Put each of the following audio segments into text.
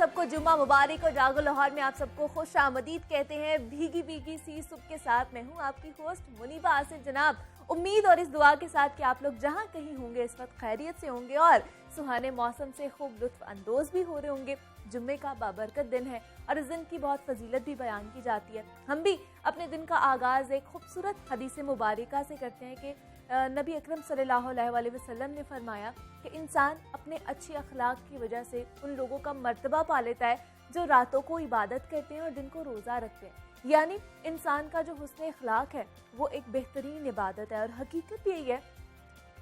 सबको जुम्मा मुबारक और जागो लाहौर में आप सबको खुश आमदीद कहते हैं। भीगी भीगी सी सुबह के साथ मैं हूँ आपकी होस्ट मुनीबा आसिफ जनाब। उम्मीद और इस दुआ के साथ कि आप लोग जहाँ कहीं होंगे इस वक्त खैरियत से होंगे और सुहाने मौसम से खूब लुत्फ अंदोज भी हो रहे होंगे। जुम्मे का बाबरकत दिन है और इस दिन की बहुत फजीलत भी बयान की जाती है। हम भी अपने दिन का आगाज़ एक खूबसूरत हदीस मुबारका से करते हैं कि नबी अकरम सल्लल्लाहु अलैहि वसल्लम ने फरमाया कि इंसान अपने अच्छी अखलाक की वजह से उन लोगों का मर्तबा पा लेता है जो रातों को इबादत करते हैं और दिन को रोज़ा रखते हैं। यानी इंसान का जो हुस्न अखलाक है वो एक बेहतरीन इबादत है और हकीकत यही है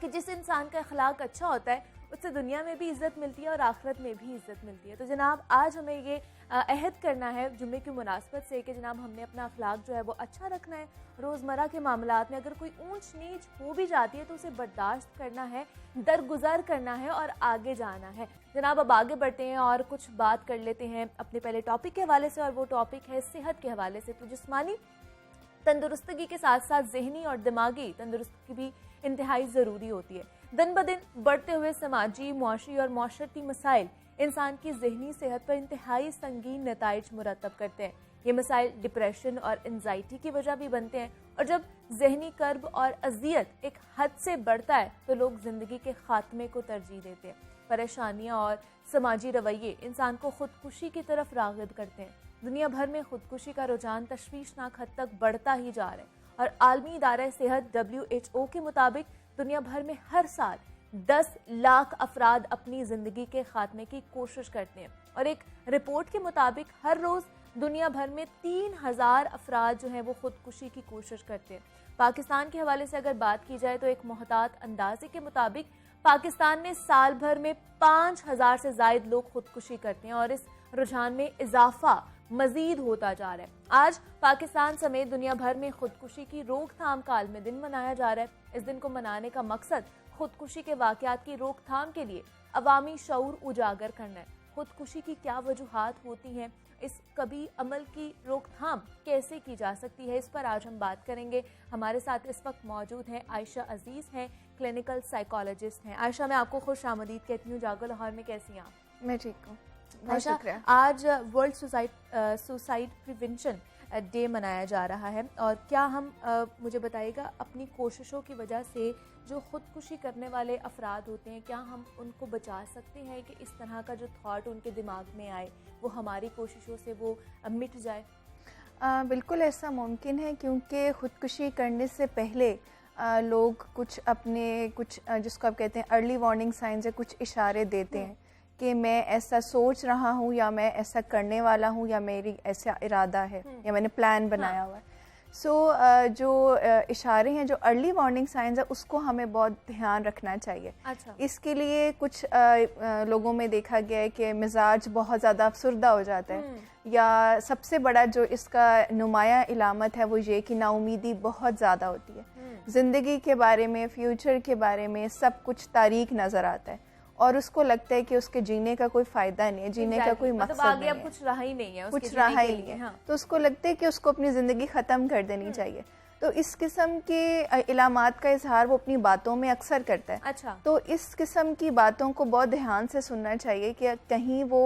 कि जिस इंसान का अखलाक अच्छा होता है उससे दुनिया में भी इज़्ज़त मिलती है और आखिरत में भी इज़्ज़त मिलती है। तो जनाब आज हमें ये अहद करना है जुम्मे की मुनासबत से कि जनाब हमने अपना अखलाक जो है वो अच्छा रखना है। रोज़मर्रा के मामलात में अगर कोई ऊंच नीच हो भी जाती है तो उसे बर्दाश्त करना है, दरगुजर करना है और आगे जाना है। जनाब अब आगे बढ़ते हैं और कुछ बात कर लेते हैं अपने पहले टॉपिक के हवाले से और वो टॉपिक है सेहत के हवाले से। तो जिस्मानी तंदुरुस्तगी के साथ साथ जहनी और दिमागी तंदुरुस्ती भी इंतहाई ज़रूरी होती है। दिन ब दिन बढ़ते हुए समाजी, मुआशी और माशरती मसाइल इंसान की जहनी सेहत पर इंतहाई संगीन नताइज मुरतब करते हैं। ये मसाइल डिप्रेशन और एंजाइटी की वजह भी बनते हैं और जब जहनी कर्ब और अजियत एक हद से बढ़ता है तो लोग ज़िंदगी के खात्मे को तरजीह देते हैं। परेशानियाँ और समाजी रवैये इंसान को खुदकुशी की तरफ राग़िब करते हैं। दुनिया भर में खुदकुशी का रुझान तशवीशनाक हद तक बढ़ता ही जा रहा है और आलमी इदारा सेहत WHO के मुताबिक दुनिया भर में हर साल 10 लाख अफराद अपनी ज़िंदगी के खात्मे की कोशिश करते हैं और एक रिपोर्ट के मुताबिक हर रोज़ दुनिया भर में 3000 अफराद जो हैं वो खुदकुशी की कोशिश करते हैं। पाकिस्तान के हवाले से अगर बात की जाए तो एक मोहतात अंदाजे के मुताबिक पाकिस्तान में साल भर में 5000 से ज़ायद लोग खुदकुशी करते हैं और इस रुझान में इजाफा मजीद होता जा रहा है। आज पाकिस्तान समेत दुनिया भर में खुदकुशी की रोकथाम का आलमी दिन मनाया जा रहा है। इस दिन को मनाने का मकसद खुदकुशी के वाक़यात की रोकथाम के लिए अवामी शऊर उजागर करना है। खुदकुशी की क्या वजूहात होती हैं, इस कभी अमल की रोकथाम कैसे की जा सकती है, इस पर आज हम बात करेंगे। हमारे साथ इस वक्त मौजूद हैं आयशा अजीज़ हैं, क्लिनिकल साइकोलॉजिस्ट हैं। आयशा मैं आपको खुश आमदीद कहती हूँ जागो लाहौर में। कैसी हैं आप? मैं ठीक हूँ, आयशा आज वर्ल्ड सुसाइड प्रिवेंशन डे मनाया जा रहा है और क्या हम मुझे बताइएगा अपनी कोशिशों की वजह से जो खुदकुशी करने वाले अफराद होते हैं क्या हम उनको बचा सकते हैं कि इस तरह का जो थॉट उनके दिमाग में आए वो हमारी कोशिशों से वो मिट जाए? बिल्कुल ऐसा मुमकिन है क्योंकि ख़ुदकुशी करने से पहले लोग कुछ अपने जिसको आप कहते हैं अर्ली वार्निंग साइंस या कुछ इशारे देते हैं कि मैं ऐसा सोच रहा हूँ या मैं ऐसा करने वाला हूँ या मेरी ऐसा इरादा है या मैंने प्लान बनाया हुआ है। जो इशारे हैं, जो अर्ली वार्निंग साइंस है, उसको हमें बहुत ध्यान रखना चाहिए। अच्छा। इसके लिए कुछ लोगों में देखा गया है कि मिजाज बहुत ज़्यादा अफसुर्दा हो जाता है या सबसे बड़ा जो इसका नुमाया इलामत है वो ये कि नाउमीदी बहुत ज़्यादा होती है। ज़िंदगी के बारे में, फ्यूचर के बारे में सब कुछ तारीक नज़र आता है और उसको लगता है कि उसके जीने का कोई फ़ायदा नहीं है, जीने का कोई मकसद आगे नहीं है, कुछ रहा ही नहीं है, कुछ रहा ही नहीं है। हाँ। तो उसको लगता है कि उसको अपनी ज़िंदगी ख़त्म कर देनी चाहिए। तो इस किस्म के इलामात का इजहार वो अपनी बातों में अक्सर करता है। अच्छा। तो इस किस्म की बातों को बहुत ध्यान से सुनना चाहिए कि कहीं वो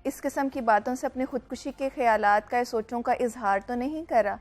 इस किस्म की बातों से अपने खुदकुशी के ख्यालात का, सोचों का इजहार तो नहीं करा।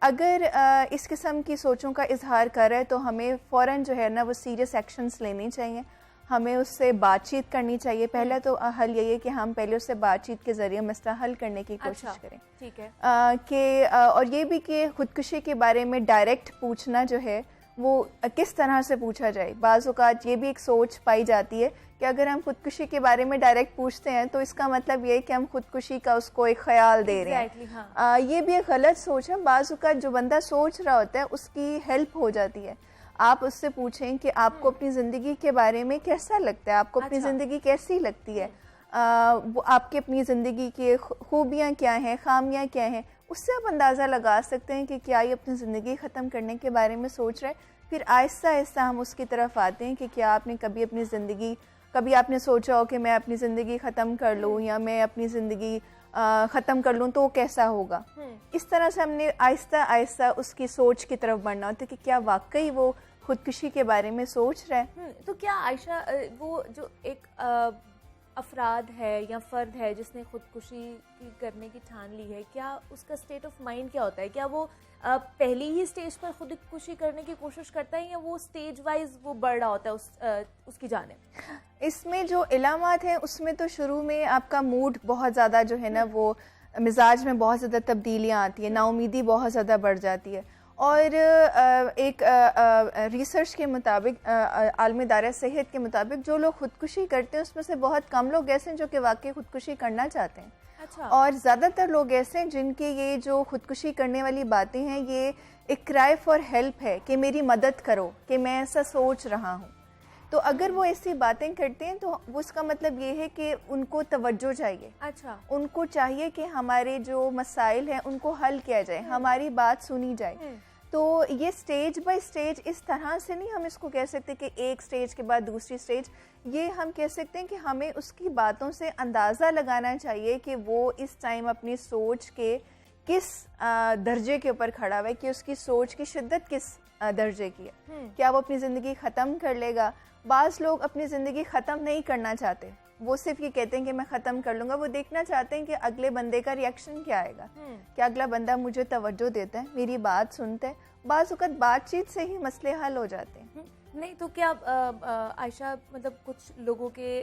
अगर इस किस्म की सोचों का इजहार करे तो हमें फ़ौरन जो है ना वो सीरियस एक्शंस लेने चाहिए। हमें उससे बातचीत करनी चाहिए। पहला तो हल यही है कि हम पहले उससे बातचीत के ज़रिए मसला हल करने की कोशिश करें। ठीक है। और ये भी कि खुदकुशी के बारे में डायरेक्ट पूछना जो है वो किस तरह से पूछा जाए। बाज़ औक़ात ये भी एक सोच पाई जाती है कि अगर हम खुदकुशी के बारे में डायरेक्ट पूछते हैं तो इसका मतलब ये है कि हम खुदकुशी का उसको एक ख्याल दे रहे हैं। हाँ। ये भी एक गलत सोच है। बाज़ औक़ात जो बंदा सोच रहा होता है उसकी हेल्प हो जाती है। आप उससे पूछें कि आपको अपनी ज़िंदगी के बारे में कैसा लगता है, आपको अपनी ज़िंदगी कैसी लगती है, वो आपकी अपनी ज़िंदगी की खूबियाँ क्या हैं, खामियाँ क्या हैं, उससे आप अंदाज़ा लगा सकते हैं कि क्या ये अपनी ज़िंदगी ख़त्म करने के बारे में सोच रहे हैं। फिर आहिस्ता आहिस्ता हम उसकी तरफ आते हैं कि क्या आपने कभी आपने सोचा हो कि मैं अपनी ज़िंदगी ख़त्म कर लूँ या मैं अपनी ज़िंदगी ख़त्म कर लूँ तो वो कैसा होगा। इस तरह से हमने आहिस्ता आहिस्ता उसकी सोच की तरफ बढ़ना होता है कि क्या वाकई वो खुदकुशी के बारे में सोच रहा है। तो क्या आयशा वो जो एक अफराद है या फ़र्द है जिसने खुदकुशी की करने की ठान ली है, क्या उसका स्टेट ऑफ माइंड क्या होता है? क्या वो पहली ही स्टेज पर खुदकुशी करने की कोशिश करता है या वो स्टेज वाइज वो बढ़ रहा होता है उसकी जानिब? इसमें जो इलामात हैं उसमें तो शुरू में आपका मूड बहुत ज़्यादा जो है ना वो मिजाज में बहुत ज़्यादा तब्दीलियाँ आती है, नाउमीदी बहुत ज़्यादा बढ़ जाती है। और एक रिसर्च के मुताबिक आलमी इदारा सेहत के मुताबिक जो लोग खुदकुशी करते हैं उसमें से बहुत कम लोग ऐसे हैं जो कि वाकई खुदकुशी करना चाहते हैं। अच्छा। और ज़्यादातर लोग ऐसे हैं जिनके ये जो खुदकुशी करने वाली बातें हैं ये एक क्राई फॉर हेल्प है कि मेरी मदद करो, कि मैं ऐसा सोच रहा हूँ। तो अगर वो ऐसी बातें करते हैं तो वो उसका मतलब ये है कि उनको तवज्जो चाहिए। अच्छा। उनको चाहिए कि हमारे जो मसाइल हैं उनको हल किया जाए, हमारी बात सुनी जाए। तो ये स्टेज बाय स्टेज इस तरह से नहीं हम इसको कह सकते कि एक स्टेज के बाद दूसरी स्टेज, ये हम कह सकते हैं कि हमें उसकी बातों से अंदाज़ा लगाना चाहिए कि वो इस टाइम अपनी सोच के किस दर्जे के ऊपर खड़ा हुआ है, कि उसकी सोच की शिद्दत किस दर्जे की है। क्या वो अपनी ज़िंदगी ख़त्म कर लेगा? बाज़ लोग अपनी ज़िंदगी ख़त्म नहीं करना चाहते, वो सिर्फ ये कहते हैं कि मैं ख़त्म कर लूँगा। वो देखना चाहते हैं कि अगले बंदे का रिएक्शन क्या आएगा, कि अगला बंदा मुझे तवज्जो देता है, मेरी बात सुनता है। बाज़ वक़्त बातचीत से ही मसले हल हो जाते हैं। नहीं तो क्या आयशा, मतलब कुछ लोगों के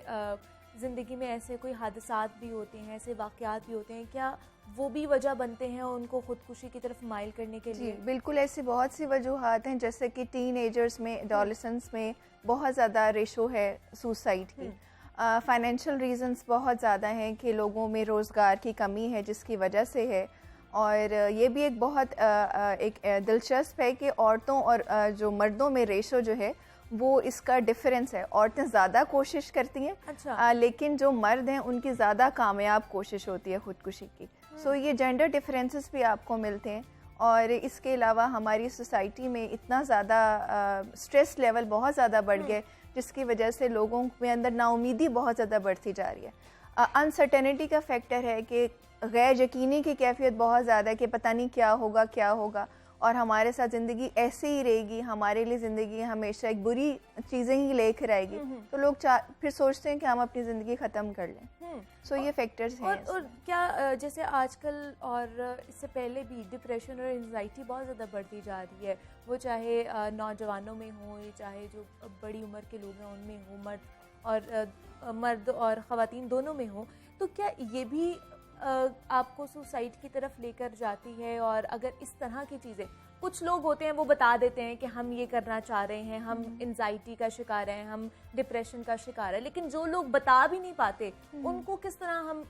ज़िंदगी में ऐसे कोई हादसात भी होते हैं, ऐसे वाक़यात भी होते हैं, क्या वो भी वजह बनते हैं उनको खुदकुशी की तरफ माइल करने के लिए? जी बिल्कुल, ऐसी बहुत सी वजूहात हैं, जैसे कि टीनेजर्स में, एडोलेसेंट्स में बहुत ज़्यादा रेशो है सुसाइड की। फाइनेंशियल रीजंस बहुत ज़्यादा हैं कि लोगों में रोज़गार की कमी है जिसकी वजह से है। और ये भी एक बहुत एक दिलचस्प है कि औरतों और जो मर्दों में रेशो जो है वो इसका डिफरेंस है। औरतें ज़्यादा कोशिश करती हैं। अच्छा। लेकिन जो मर्द हैं उनकी ज़्यादा कामयाब कोशिश होती है खुदकुशी की। सो ये जेंडर डिफरेंसेस भी आपको मिलते हैं। और इसके अलावा हमारी सोसाइटी में इतना ज़्यादा स्ट्रेस लेवल बहुत ज़्यादा बढ़ गया जिसकी वजह से लोगों में अंदर नाउमीदी बहुत ज़्यादा बढ़ती जा रही है। अनसर्टेनिटी का फैक्टर है कि गैर यकीनी की कैफियत बहुत ज़्यादा है कि पता नहीं क्या होगा और हमारे साथ ज़िंदगी ऐसे ही रहेगी, हमारे लिए ज़िंदगी हमेशा एक बुरी चीज़ें ही लेकर आएगी। तो लोग फिर सोचते हैं कि हम अपनी ज़िंदगी ख़त्म कर लें। सो ये फैक्टर्स हैं। और क्या जैसे आजकल और इससे पहले भी डिप्रेशन और एंजाइटी बहुत ज़्यादा बढ़ती जा रही है, वो चाहे नौजवानों में हो, चाहे जो बड़ी उम्र के लोग हैं उनमें हो, मर्द और ख़वातीन दोनों में हो। तो क्या ये भी आपको सुसाइड की तरफ लेकर जाती है? और अगर इस तरह की चीज़ें, कुछ लोग होते हैं वो बता देते हैं कि हम ये करना चाह रहे हैं, हम एंजाइटी का शिकार हैं, हम डिप्रेशन का शिकार है, लेकिन जो लोग बता भी नहीं पाते उनको किस तरह हम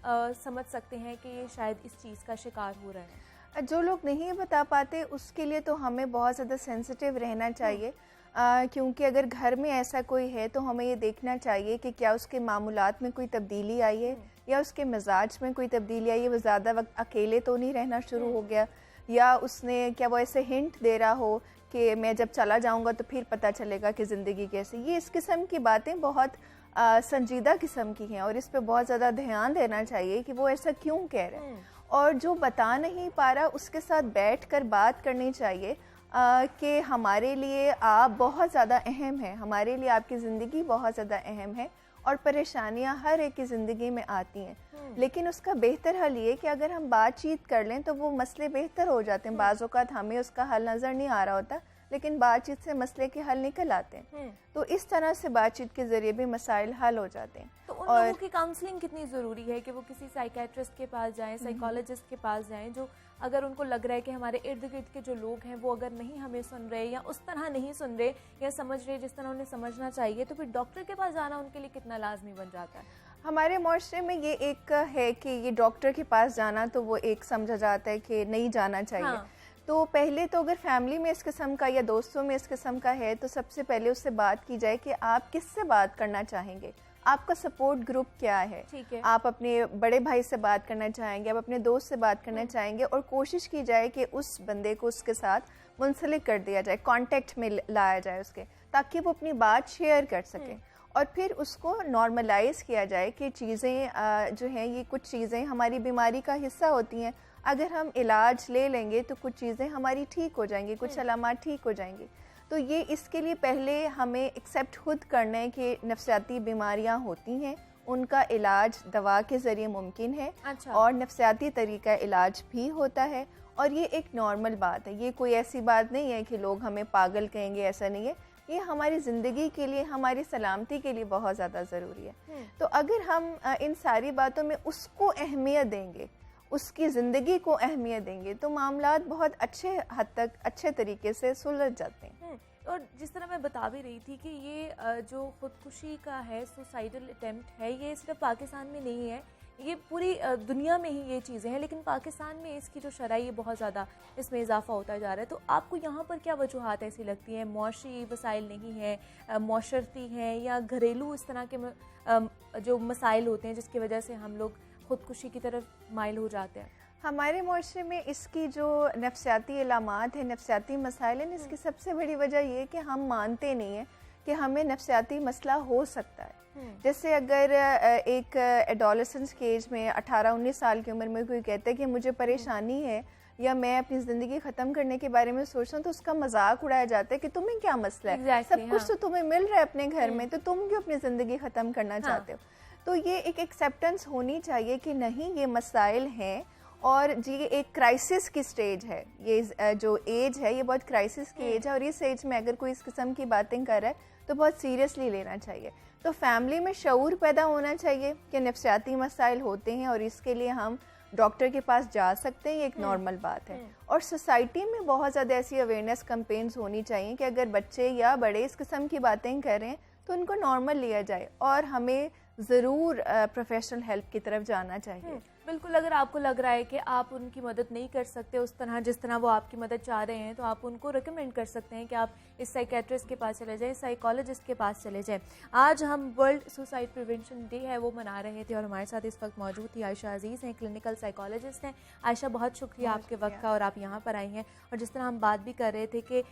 समझ सकते हैं कि ये शायद इस चीज़ का शिकार हो रहे हैं? जो लोग नहीं बता पाते उसके लिए तो हमें बहुत ज़्यादा सेंसिटिव रहना चाहिए। क्योंकि अगर घर में ऐसा कोई है तो हमें ये देखना चाहिए कि क्या उसके मामूलात में कोई तब्दीली आई है या उसके मिजाज में कोई तब्दीली आई है। वो ज़्यादा वक्त अकेले तो नहीं रहना शुरू हो गया, या उसने क्या वो ऐसे हिंट दे रहा हो कि मैं जब चला जाऊंगा तो फिर पता चलेगा कि ज़िंदगी कैसी। ये इस किस्म की बातें बहुत संजीदा किस्म की हैं और इस पर बहुत ज़्यादा ध्यान देना चाहिए कि वो ऐसा क्यों कह रहे हैं। और जो बता नहीं पा रहा उसके साथ बैठ कर बात करनी चाहिए कि हमारे लिए आप बहुत ज़्यादा अहम हैं, हमारे लिए आपकी ज़िंदगी बहुत ज़्यादा अहम है और परेशानियां हर एक की ज़िंदगी में आती हैं। लेकिन उसका बेहतर हल ये कि अगर हम बातचीत कर लें तो वो मसले बेहतर हो जाते हैं। बाज़ औक़ात हमें उसका हल नज़र नहीं आ रहा होता लेकिन बातचीत से मसले के हल निकल आते हैं। तो इस तरह से बातचीत के ज़रिए भी मसाइल हल हो जाते हैं। तो उन लोगों की काउंसलिंग कितनी ज़रूरी है कि वो किसी साइकेट्रिस्ट के पास जाएं, साइकोलॉजिस्ट के पास जाएं, जो अगर उनको लग रहा है कि हमारे इर्द गिर्द के जो लोग हैं वो अगर नहीं हमें सुन रहे या उस तरह नहीं सुन रहे या समझ रहे जिस तरह उन्हें समझना चाहिए, तो फिर डॉक्टर के पास जाना उनके लिए कितना लाजमी बन जाता है? हमारे माशरे में ये एक है कि ये डॉक्टर के पास जाना तो वो एक समझा जाता है कि नहीं जाना चाहिए। हाँ। तो पहले तो अगर फैमिली में इस किस्म का या दोस्तों में इस किस्म का है तो सबसे पहले उससे बात की जाए कि आप किससे बात करना चाहेंगे, आपका सपोर्ट ग्रुप क्या है। ठीक है। आप अपने बड़े भाई से बात करना चाहेंगे, आप अपने दोस्त से बात करना चाहेंगे और कोशिश की जाए कि उस बंदे को उसके साथ मुंसलिक कर दिया जाए, कांटेक्ट में लाया जाए उसके, ताकि वो अपनी बात शेयर कर सके। और फिर उसको नॉर्मलाइज किया जाए कि चीज़ें जो हैं ये कुछ चीज़ें हमारी बीमारी का हिस्सा होती हैं। अगर हम इलाज ले लेंगे तो कुछ चीज़ें हमारी ठीक हो जाएंगी, कुछ अलामात ठीक हो जाएंगी। तो ये इसके लिए पहले हमें एक्सेप्ट खुद करना है कि नफ्सियाती बीमारियां होती हैं, उनका इलाज दवा के ज़रिए मुमकिन है। अच्छा। और नफ्सियाती तरीका इलाज भी होता है, और ये एक नॉर्मल बात है, ये कोई ऐसी बात नहीं है कि लोग हमें पागल कहेंगे, ऐसा नहीं है। ये हमारी ज़िंदगी के लिए, हमारी सलामती के लिए बहुत ज़्यादा ज़रूरी है। तो अगर हम इन सारी बातों में उसको अहमियत देंगे, उसकी ज़िंदगी को अहमियत देंगे, तो मामलात बहुत अच्छे हद तक अच्छे तरीके से सुलझ जाते हैं। और जिस तरह मैं बता भी रही थी कि ये जो खुदकुशी का है, सुसाइडल अटेम्प्ट है, ये सिर्फ पाकिस्तान में नहीं है, ये पूरी दुनिया में ही ये चीज़ें हैं, लेकिन पाकिस्तान में इसकी जो शरह ये बहुत ज़्यादा इसमें इजाफा होता जा रहा है। तो आपको यहाँ पर क्या वजूहात ऐसी लगती हैं? मुआशी वसाइल नहीं है, मुआशरती हैं, या घरेलू इस तरह के जो मसाइल होते हैं जिसकी वजह से हम लोग खुदकुशी की तरफ माइल हो जाते हैं? हमारे मुआशरे में इसकी जो नफ्सियाती इलामात है, नफ्सियाती मसाइल हैं, इसकी सबसे बड़ी वजह ये है कि हम मानते नहीं हैं कि हमें नफ्सियाती मसला हो सकता है। जैसे अगर एक एडोलेसेंस के एज में 18-19 साल की उम्र में कोई कहता है कि मुझे परेशानी है या मैं अपनी ज़िंदगी ख़त्म करने के बारे में सोच रहा हूँ, तो उसका मजाक उड़ाया जाता है कि तुम्हें क्या मसला है, सब कुछ तो तुम्हें मिल रहा है अपने घर में, तो तुम क्यों अपनी ज़िंदगी ख़त्म करना चाहते हो। तो ये एक एक्सेप्टेंस होनी चाहिए कि नहीं, ये मसाइल हैं और ये एक क्राइसिस की स्टेज है। ये जो एज है ये बहुत क्राइसिस की एज है, और इस एज में अगर कोई इस किस्म की बातें कर रहा है तो बहुत सीरियसली लेना चाहिए। तो फैमिली में शऊर पैदा होना चाहिए कि नफ्सियाती मसाइल होते हैं और इसके लिए हम डॉक्टर के पास जा सकते हैं, ये एक नॉर्मल बात है। और सोसाइटी में बहुत ज़्यादा ऐसी अवेयरनेस कैंपेन्स होनी चाहिए कि अगर बच्चे या बड़े इस किस्म की बातें कर रहे हैं तो उनको नॉर्मल लिया जाए, और हमें ज़रूर प्रोफेशनल हेल्प की तरफ जाना चाहिए। बिल्कुल, अगर आपको लग रहा है कि आप उनकी मदद नहीं कर सकते उस तरह जिस तरह वो आपकी मदद चाह रहे हैं, तो आप उनको रिकमेंड कर सकते हैं कि आप इस साइकेट्रिस्ट के पास चले जाएं, साइकोलॉजिस्ट के पास चले जाएं। आज हम वर्ल्ड सुसाइड प्रिवेंशन डे है वो मना रहे थे, और हमारे साथ इस वक्त मौजूद थी आयशा अजीज़ हैं, क्लिनिकल साइकोलॉजिस्ट हैं। आयशा, बहुत शुक्रिया आपके वक्त का, और आप यहाँ पर आई हैं। और जिस तरह हम बात भी कर रहे थे कि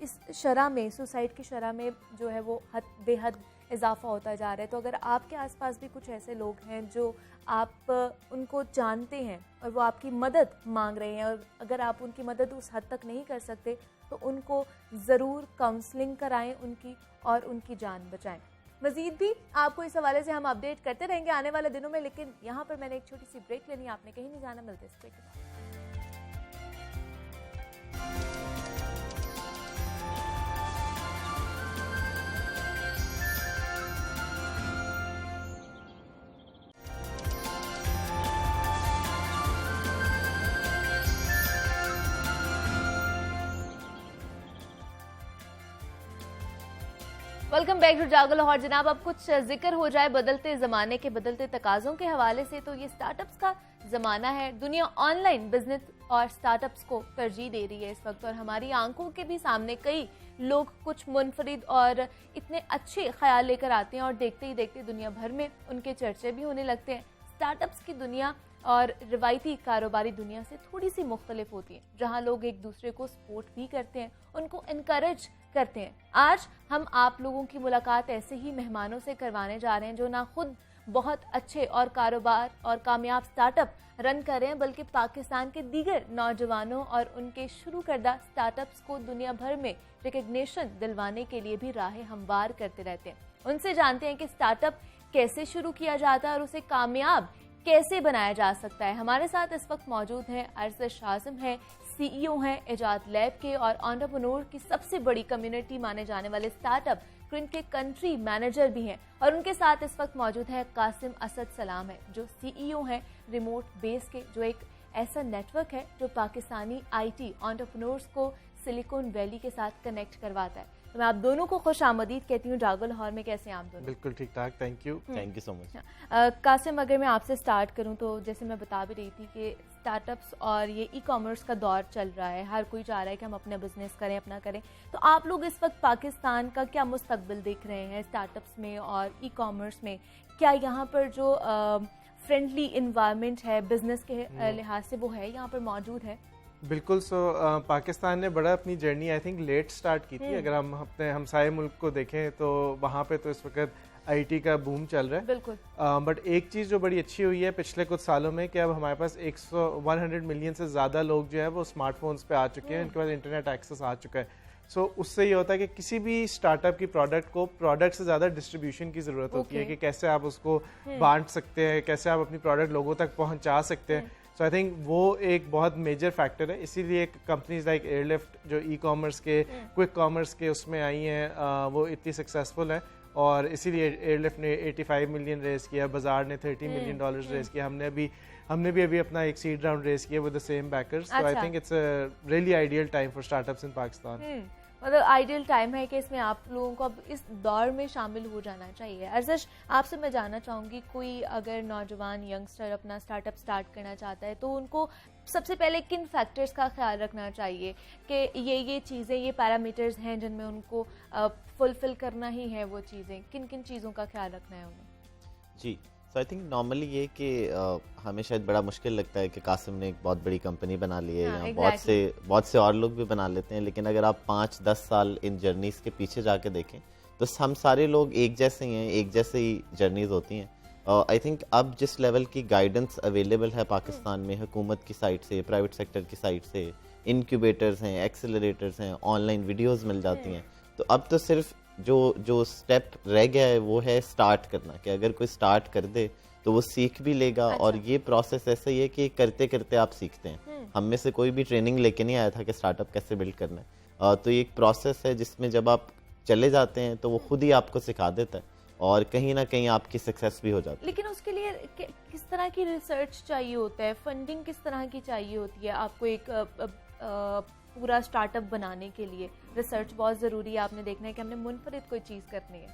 इस शरह में, सुसाइड की शरह में जो है वो बेहद इजाफा होता जा रहा है, तो अगर आपके आसपास भी कुछ ऐसे लोग हैं जो आप उनको जानते हैं और वो आपकी मदद मांग रहे हैं, और अगर आप उनकी मदद उस हद तक नहीं कर सकते तो उनको ज़रूर काउंसलिंग कराएं उनकी, और उनकी जान बचाएं। मज़ीद भी आपको इस हवाले से हम अपडेट करते रहेंगे आने वाले दिनों में, लेकिन यहाँ पर मैंने एक छोटी सी ब्रेक लेनी है, आपने कहीं नहीं जाना, मिलते इस ब्रेक के बाद। वेलकम बैक टू जागो लाहौर। जनाब, अब कुछ जिक्र हो जाए बदलते ज़माने के, बदलते तकाज़ों के हवाले से, तो ये स्टार्टअप्स का ज़माना है। दुनिया ऑनलाइन बिजनेस और स्टार्टअप्स को तरजीह दे रही है इस वक्त, और हमारी आंखों के भी सामने कई लोग कुछ मुनफरिद और इतने अच्छे ख्याल लेकर आते हैं, और देखते ही देखते दुनिया भर में उनके चर्चे भी होने लगते हैं। स्टार्टअप्स की दुनिया और रिवायती कारोबारी दुनिया से थोड़ी सी मुख्तलिफ होती है, जहां लोग एक दूसरे को सपोर्ट भी करते हैं, उनको इनकरेज करते हैं। आज हम आप लोगों की मुलाकात ऐसे ही मेहमानों से करवाने जा रहे हैं जो ना खुद बहुत अच्छे और कारोबार और कामयाब स्टार्टअप रन कर रहे हैं, बल्कि पाकिस्तान के दीगर नौजवानों और उनके शुरू करदा स्टार्टअप्स को दुनिया भर में रिकग्निशन दिलवाने के लिए भी राहें हमवार करते रहते हैं। उनसे जानते हैं कि स्टार्टअप कैसे शुरू किया जाता है और उसे कामयाब कैसे बनाया जा सकता है। हमारे साथ इस वक्त मौजूद हैं अरशद शाज़िम हैं, CEO हैं इजाद लैब के, और एंटरप्रेन्योर की सबसे बड़ी कम्युनिटी माने जाने वाले स्टार्टअप क्विंट के कंट्री मैनेजर भी हैं, और उनके साथ इस वक्त मौजूद है कासिम असद सलाम है, जो CEO हैं रिमोट बेस के, जो एक ऐसा नेटवर्क है जो पाकिस्तानी IT एंटरप्रेन्योर्स को सिलिकॉन वैली के साथ कनेक्ट करवाता है। तो मैं आप दोनों को खुश आमदीद कहती हूँ जागो लाहौर में। कैसे हैं आप दोनों? बिल्कुल ठीक ठाक, thank you so much. Qasim, अगर मैं आपसे स्टार्ट करूँ तो जैसे मैं बता भी रही थी कि स्टार्टअप्स और ये ई-कॉमर्स का दौर चल रहा है, हर कोई चाह रहा है कि हम अपना बिजनेस करें, अपना करें। तो आप लोग इस वक्त पाकिस्तान का क्या मुस्तकबिल देख रहे हैं स्टार्टअप्स में और ई-कॉमर्स में? क्या यहाँ पर जो फ्रेंडली इन्वायरमेंट है बिजनेस के लिहाज से वो है यहाँ पर मौजूद है? बिल्कुल। पाकिस्तान ने बड़ा अपनी journey I think let start की थी। अगर हम अपने हमसाये मुल्क को देखें तो वहाँ पे तो इस वक्त IT का बूम चल रहा है। बिल्कुल। बट एक चीज़ जो बड़ी अच्छी हुई है पिछले कुछ सालों में कि अब हमारे पास 100 मिलियन से ज़्यादा लोग जो है वो स्मार्टफोन्स पे आ चुके हैं, इनके पास इंटरनेट एक्सेस आ चुका है। सो उससे ये होता है कि किसी भी स्टार्टअप की प्रोडक्ट को प्रोडक्ट से ज़्यादा डिस्ट्रीब्यूशन की ज़रूरत होती है कि कैसे आप उसको बांट सकते हैं, कैसे आप अपनी प्रोडक्ट लोगों तक पहुंचा सकते हैं. सो आई थिंक वो एक बहुत मेजर फैक्टर है. इसीलिए कंपनीज लाइक एयरलिफ्ट जो ई कॉमर्स के क्विक कॉमर्स के उसमें आई हैं, वो इतनी सक्सेसफुल है. और इसीलिए एयरलिफ्ट ने 85 मिलियन रेज किया, बाजार ने $30 मिलियन रेज किया. हमने भी अभी अपना एक सीड राउंड रेज किया with the same bakers. So I think it's a really ideal time for startups इन पाकिस्तान. मतलब आइडियल टाइम है कि इसमें आप लोगों को अब इस दौर में शामिल हो जाना चाहिए. अर्ज़श, आपसे मैं जानना चाहूँगी, कोई अगर नौजवान यंगस्टर अपना स्टार्टअप स्टार्ट करना चाहता है तो उनको सबसे पहले किन फैक्टर्स का ख्याल रखना चाहिए कि ये चीज़ें, ये पैरामीटर्स हैं जिनमें उनको फुलफिल करना ही है, वो चीज़ें किन किन चीज़ों का ख्याल रखना है उन्हें? जी, सो आई थिंक नॉर्मली ये कि हमें शायद बड़ा मुश्किल लगता है कि कासिम ने एक बहुत बड़ी कंपनी बना ली है, या बहुत से और लोग भी बना लेते हैं, लेकिन अगर आप 5-10 साल इन जर्नीज़ के पीछे जाके देखें तो हम सारे लोग एक जैसे ही हैं, एक जैसे ही जर्नीज़ होती हैं. आई थिंक अब जिस लेवल की गाइडेंस अवेलेबल है पाकिस्तान में हुकूमत की साइड से, प्राइवेट सेक्टर की साइड से, इनक्यूबेटर्स हैं, एक्सेलरेटर्स हैं, ऑनलाइन वीडियोज़ मिल जाती हैं, तो अब तो सिर्फ जो स्टेप रह गया है वो है स्टार्ट करना, कि अगर कोई स्टार्ट कर दे तो वो सीख भी लेगा. अच्छा. और ये प्रोसेस ऐसा ही है कि करते करते आप सीखते हैं. हम में से कोई भी ट्रेनिंग लेके नहीं आया था कि स्टार्टअप कैसे बिल्ड करना है. तो ये एक प्रोसेस है जिसमें जब आप चले जाते हैं तो वो खुद ही आपको सिखा देता है और कहीं ना कहीं आपकी सक्सेस भी हो जाती है. लेकिन उसके लिए किस तरह की रिसर्च चाहिए होता है, फंडिंग किस तरह की चाहिए होती है आपको? एक पूरा स्टार्टअप बनाने के लिए रिसर्च बहुत ज़रूरी है. आपने देखना है कि हमने मुनफरिद कोई चीज़ करनी है.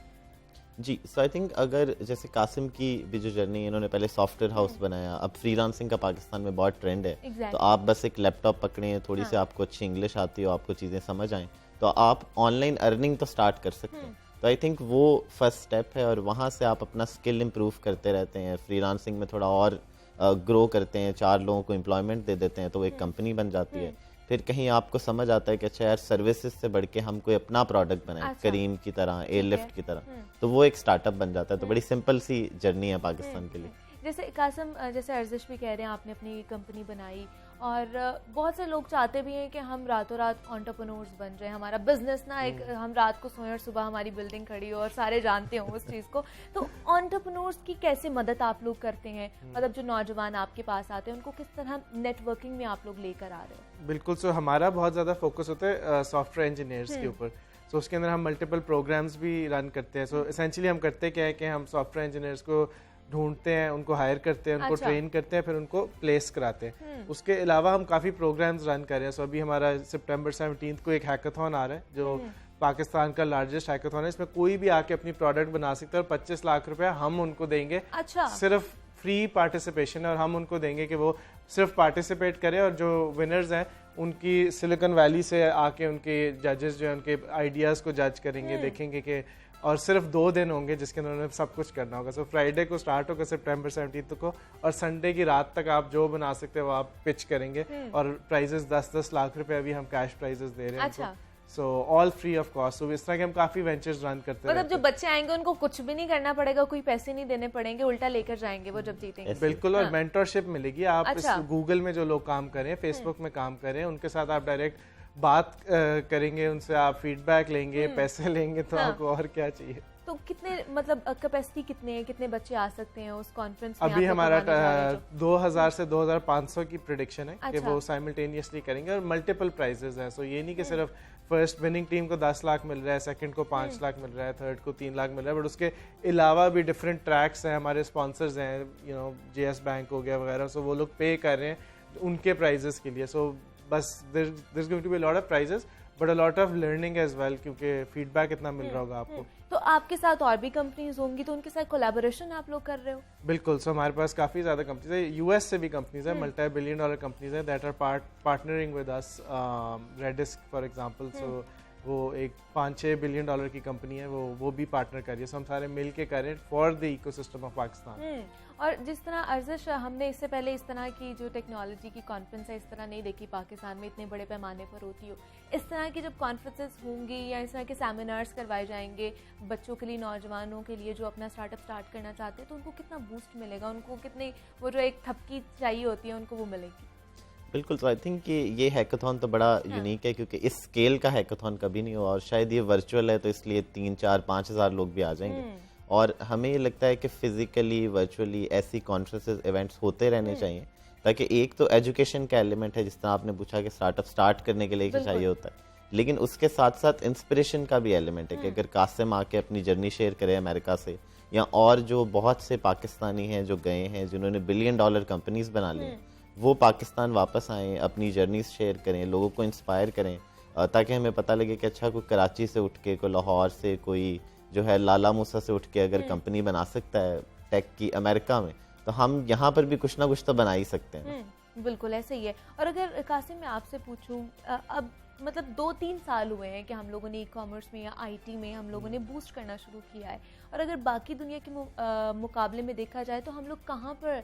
जी, सो आई थिंक अगर जैसे कासिम की भी जो जर्नी, इन्होंने पहले सॉफ्टवेयर हाउस बनाया, अब फ्रीलांसिंग का पाकिस्तान में बहुत ट्रेंड है. तो आप बस एक लैपटॉप पकड़ें, थोड़ी सी आपको अच्छी इंग्लिश आती हो, आपको चीज़ें समझ आएँ, तो आप ऑनलाइन अर्निंग तो स्टार्ट कर सकते हैं. तो आई थिंक वो फर्स्ट स्टेप है, और वहाँ से आप अपना स्किल इम्प्रूव करते रहते हैं. फ्रीलांसिंग में थोड़ा और ग्रो करते हैं, 4 लोगों को एम्प्लॉयमेंट दे देते हैं, तो वो एक कंपनी बन जाती है. फिर कहीं आपको समझ आता है कि अच्छा यार, सर्विसेज से बढ़ के हम कोई अपना प्रोडक्ट बनाएं. अच्छा. करीम की तरह, एयरलिफ्ट की तरह, तो वो एक स्टार्टअप बन जाता है. तो बड़ी सिंपल सी जर्नी है पाकिस्तान के लिए. जैसे कासिम, जैसे अर्ज़श भी कह रहे हैं, आपने अपनी कंपनी बनाई, और बहुत से लोग चाहते भी हैं कि हम रातों रात एंटरप्रेन्योर्स बन जाएं, हमारा बिजनेस ना एक, हम रात को सोएं और सुबह हमारी बिल्डिंग खड़ी हो और सारे जानते हो उस चीज़ को. तो एंटरप्रेन्योर्स की कैसे मदद आप लोग करते हैं? मतलब जो नौजवान आपके पास आते हैं उनको किस तरह नेटवर्किंग में आप लोग लेकर आ रहे हो? बिल्कुल. सो हमारा बहुत ज़्यादा फोकस होता है सॉफ्टवेयर इंजीनियर्स के ऊपर. सो उसके अंदर हम मल्टीपल प्रोग्राम्स भी रन करते हैं. सो एसेंशियली हम करते क्या है कि हम सॉफ्टवेयर इंजीनियर्स को ढूंढते हैं, उनको हायर करते हैं, उनको ट्रेन करते हैं, फिर उनको प्लेस कराते हैं. उसके अलावा हम काफ़ी प्रोग्राम्स रन कर रहे हैं. सो अभी हमारा सितंबर 17 को एक हैकाथॉन आ रहा है जो पाकिस्तान का लार्जेस्ट हैकाथॉन है. इसमें कोई भी आके अपनी प्रोडक्ट बना सकता है और 25 लाख रुपया हम उनको देंगे. अच्छा. सिर्फ फ्री पार्टिसिपेशन है, और हम उनको देंगे कि वो सिर्फ पार्टिसिपेट करें, और जो विनर्स हैं उनकी सिलिकॉन वैली से आके उनके जजेस जो है उनके आइडियाज़ को जज करेंगे, देखेंगे कि, और सिर्फ 2 दिन होंगे जिसके अंदर उन्हें सब कुछ करना होगा. सो फ्राइडे को स्टार्ट होगा सितंबर 17 को, और संडे की रात तक आप जो बना सकते हो वो आप पिच करेंगे. और प्राइजेस 10-10 लाख रुपए अभी हम कैश प्राइजेस दे रहे हैं. अच्छा. So all free of cost. So इस तरह के हम काफी वेंचर्स रन करते हैं. मतलब जो बच्चे आएंगे उनको कुछ भी नहीं करना पड़ेगा, कोई पैसे नहीं देने पड़ेंगे, उल्टा लेकर जाएंगे वो जब जीतेंगे. बिल्कुल. और मेंटरशिप मिलेगी. आप इस गूगल में जो लोग काम करें, फेसबुक में काम करें, उनके साथ आप डायरेक्ट बात करेंगे, उनसे आप फीडबैक लेंगे, पैसे लेंगे, तो आपको और क्या चाहिए. तो कितने, मतलब कैपेसिटी कितने है, कितने बच्चे आ सकते हैं उस कॉन्फ्रेंस में? अभी हमारा 2000 से 2500 की प्रेडिक्शन है. अच्छा. कि वो साइमल्टेनियसली करेंगे, और मल्टीपल प्राइजेस हैं. सो ये नहीं कि सिर्फ फर्स्ट विनिंग टीम को 10 लाख मिल रहा है, सेकंड को 5 लाख मिल रहा है, थर्ड को 3 लाख मिल रहा है, बट उसके अलावा भी डिफरेंट ट्रैक्स हैं. हमारे स्पॉन्सर्स हैं, JS बैंक हो गया वगैरह. सो वो लोग पे कर रहे हैं उनके प्राइजेस के लिए. सो बस there is going to be a lot of prizes, but a lot of learning as well, क्योंकि फीडबैक इतना मिल रहा होगा आपको. तो आपके साथ और भी कंपनीज होंगी, तो उनके साथ कोलैबोरेशन आप लोग कर रहे हो? बिल्कुल. सो हमारे पास काफ़ी ज़्यादा कंपनीज है. US से भी कंपनीज है, $multi-billion कंपनीज है that are partnering with us. रेडिस्क फॉर एग्जांपल, सो वो एक $5-6 बिलियन की कंपनी है, वो भी पार्टनर कर रही है. सो हम सारे मिल के कर रहे हैं for the ecosystem of Pakistan. और जिस तरह अर्ज़श, हमने इससे पहले इस तरह की जो टेक्नोलॉजी की कॉन्फ्रेंस है, इस तरह नहीं देखी पाकिस्तान में इतने बड़े पैमाने पर होती हो. इस तरह की जब कॉन्फ्रेंसेस होंगी या इस तरह के सेमिनार्स करवाए जाएंगे बच्चों के लिए, नौजवानों के लिए जो अपना स्टार्टअप स्टार्ट करना चाहते हैं, तो उनको कितना बूस्ट मिलेगा? उनको कितनी वो जो एक थपकी चाहिए होती है उनको वो मिलेगी? बिल्कुल। तो आई थिंक कि ये हैकाथॉन तो बड़ा यूनिक है क्योंकि इस स्केल का हैकाथॉन कभी नहीं हुआ और शायद ये वर्चुअल है तो इसलिए 3-4-5 हज़ार लोग भी आ जाएंगे। और हमें ये लगता है कि फिजिकली वर्चुअली ऐसी कॉन्फ्रेंसेस इवेंट्स होते रहने चाहिए ताकि एक तो एजुकेशन का एलिमेंट है, जिस तरह आपने पूछा कि स्टार्टअप स्टार्ट करने के लिए क्या चाहिए होता है, लेकिन उसके साथ साथ इंस्पिरेशन का भी एलिमेंट है कि अगर कासिम आके अपनी जर्नी शेयर करे अमेरिका से, या और जो बहुत से पाकिस्तानी हैं जो गए हैं जिन्होंने $1 बिलियन कंपनीज बना ली, वो पाकिस्तान वापस आएँ, अपनी जर्नी शेयर करें, लोगों को इंस्पायर करें, ताकि हमें पता लगे कि अच्छा कोई कराची से उठ के, कोई लाहौर से, कोई जो है लाला मूसा से उठ के अगर कंपनी बना सकता है टेक की अमेरिका में, तो हम यहाँ पर भी कुछ ना कुछ तो बना ही सकते हैं। बिल्कुल ऐसे ही है। और अगर कासिम मैं आपसे पूछूं, अब मतलब 2-3 साल हुए हैं कि हम लोगों ने ई कॉमर्स में या आईटी में हम लोगों ने बूस्ट करना शुरू किया है, और अगर बाकी दुनिया के मुकाबले में देखा जाए तो हम लोग कहाँ पर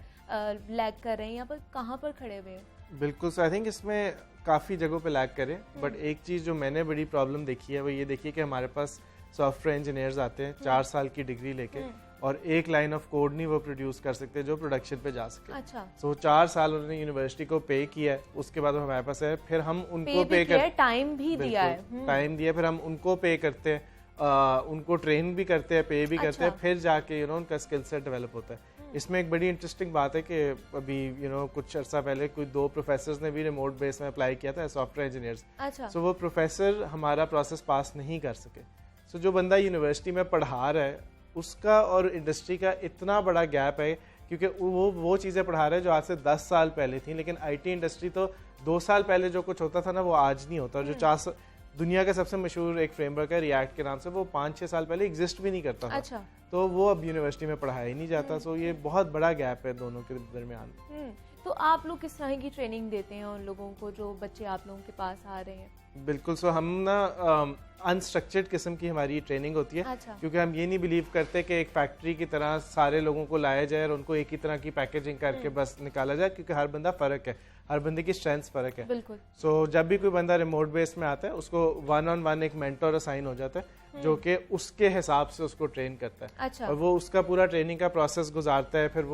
लैग कर रहे हैं, यहाँ पर कहाँ पर खड़े हुए हैं? बिल्कुल। सो आई थिंक इसमें काफ़ी जगहों पे लैग करें, बट एक चीज़ जो मैंने बड़ी प्रॉब्लम देखी है वो ये देखी है कि हमारे पास सॉफ्टवेयर इंजीनियर्स आते हैं 4 साल की डिग्री लेके, और एक लाइन ऑफ कोड नहीं वो प्रोड्यूस कर सकते जो प्रोडक्शन पे जा सके। अच्छा। सो 4 साल उन्होंने यूनिवर्सिटी को पे किया है, उसके बाद वो हमारे पास है, फिर हम उनको पे कर, टाइम भी दिया है, टाइम दिया, फिर हम उनको पे करते हैं, उनको ट्रेन भी करते हैं, पे भी करते हैं, फिर जाके उनका स्किल सेट डेवलप होता है। इसमें एक बड़ी इंटरेस्टिंग बात है कि अभी कुछ अर्सा पहले कोई 2 प्रोफेसर्स ने भी रिमोट बेस में अप्लाई किया था सॉफ्टवेयर इंजीनियर्स। अच्छा। सो वो प्रोफेसर हमारा प्रोसेस पास नहीं कर सके। सो जो बंदा यूनिवर्सिटी में पढ़ा रहा है उसका और इंडस्ट्री का इतना बड़ा गैप है, क्योंकि वो चीज़ें पढ़ा रहे हैं जो आज से 10 साल पहले थी, लेकिन आईटी इंडस्ट्री तो 2 साल पहले जो कुछ होता था ना वो आज नहीं होता। और जो दुनिया का सबसे मशहूर एक फ्रेमवर्क है रिएक्ट के नाम से, वो 5-6 साल पहले एग्जिस्ट भी नहीं करता था। अच्छा। तो वो अब यूनिवर्सिटी में पढ़ाया ही नहीं जाता। सो ये बहुत बड़ा गैप है दोनों के दरमियान। तो आप लोग किस तरह की ट्रेनिंग देते हैं उन लोगों को जो बच्चे आप लोगों के पास आ रहे हैं? बिल्कुल। सो हम ना अनस्ट्रक्चर्ड किस्म की हमारी ट्रेनिंग होती है। अच्छा। क्योंकि हम ये नहीं बिलीव करते कि एक फैक्ट्री की तरह सारे लोगों को लाया जाए और उनको एक ही तरह की पैकेजिंग करके बस निकाला जाए, क्योंकि हर बंदा फ़र्क है, हर बंदे की स्ट्रेंथ्स फ़र्क है। बिल्कुल। सो जब भी कोई बंदा रिमोट बेस में आता है उसको 1-on-1 एक मेंटर असाइन हो जाता है जो कि उसके हिसाब से उसको ट्रेन करता है। अच्छा। और वो उसका पूरा ट्रेनिंग का प्रोसेस गुजारता है, फिर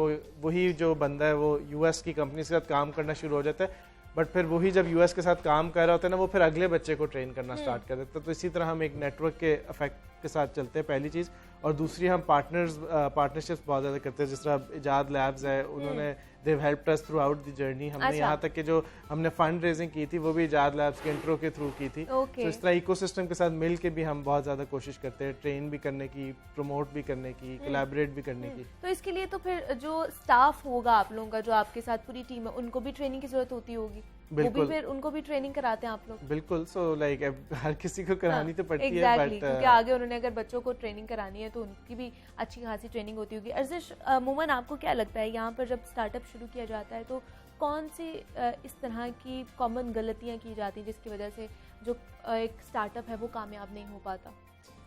वही जो बंदा है वो यूएस की कंपनी के साथ काम करना शुरू हो जाता है, बट फिर वही जब यूएस के साथ काम कर रहा होता है ना वो फिर अगले बच्चे को ट्रेन करना स्टार्ट कर देता है। तो इसी तरह हम एक नेटवर्क के इफेक्ट के साथ चलते हैं, पहली चीज़। और दूसरी हम पार्टनरशिप्स बहुत ज़्यादा करते हैं, जिस तरह इजाद लैब्स है, उन्होंने they helped us throughout the journey. हमने यहाँ तक कि जो हमने फंड रेजिंग की थी वो भी इजाद लैब्स के इंट्रो के थ्रू की थी। तो इस तरह इकोसिस्टम के साथ मिल के भी हम बहुत ज़्यादा कोशिश करते हैं ट्रेन भी करने की, प्रमोट भी करने की, कोलैबोरेट भी करने की। तो इसके लिए तो फिर जो स्टाफ होगा आप लोगों का, जो आपके साथ पूरी टीम है, उनको भी ट्रेनिंग की जरूरत होती होगी। बिल्कुल। वो भी फिर उनको भी ट्रेनिंग कराते हैं आप लोग? बिल्कुल। सो लाइक हर किसी को करानी तो पड़ती है, बट क्योंकि आगे उन्होंने अगर बच्चों को ट्रेनिंग करानी है तो उनकी भी अच्छी खासी ट्रेनिंग होती होगी। अर्जिश, मोमन, आपको क्या लगता है यहाँ पर जब स्टार्टअप शुरू किया जाता है तो कौन सी इस तरह की कॉमन गलतियाँ की जाती हैं जिसकी वजह से जो एक स्टार्टअप है वो कामयाब नहीं हो पाता?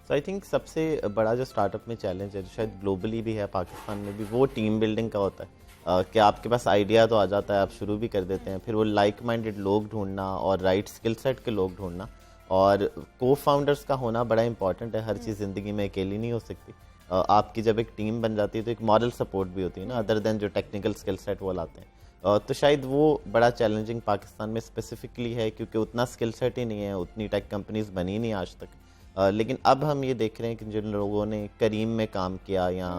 सो आई थिंक सबसे बड़ा जो स्टार्टअप में चैलेंज है, जो शायद ग्लोबली भी है, पाकिस्तान में भी, वो टीम बिल्डिंग का होता है। कि आपके पास आइडिया तो आ जाता है, आप शुरू भी कर देते हैं, फिर वो लाइक माइंडेड लोग ढूंढना और राइट स्किल सेट के लोग ढूंढना, और को फाउंडर्स का होना बड़ा इंपॉर्टेंट है। हर चीज़ ज़िंदगी में अकेली नहीं हो सकती। आपकी जब एक टीम बन जाती है तो एक मॉरल सपोर्ट भी होती है ना, अदर देन जो टेक्निकल स्किल सेट वो लाते हैं। तो शायद वो बड़ा चैलेंजिंग पाकिस्तान में स्पेसिफिकली है, क्योंकि उतना स्किल सेट ही नहीं है, उतनी टेक कंपनीज बनी नहीं आज तक। लेकिन अब हम ये देख रहे हैं कि जिन लोगों ने करीम में काम किया या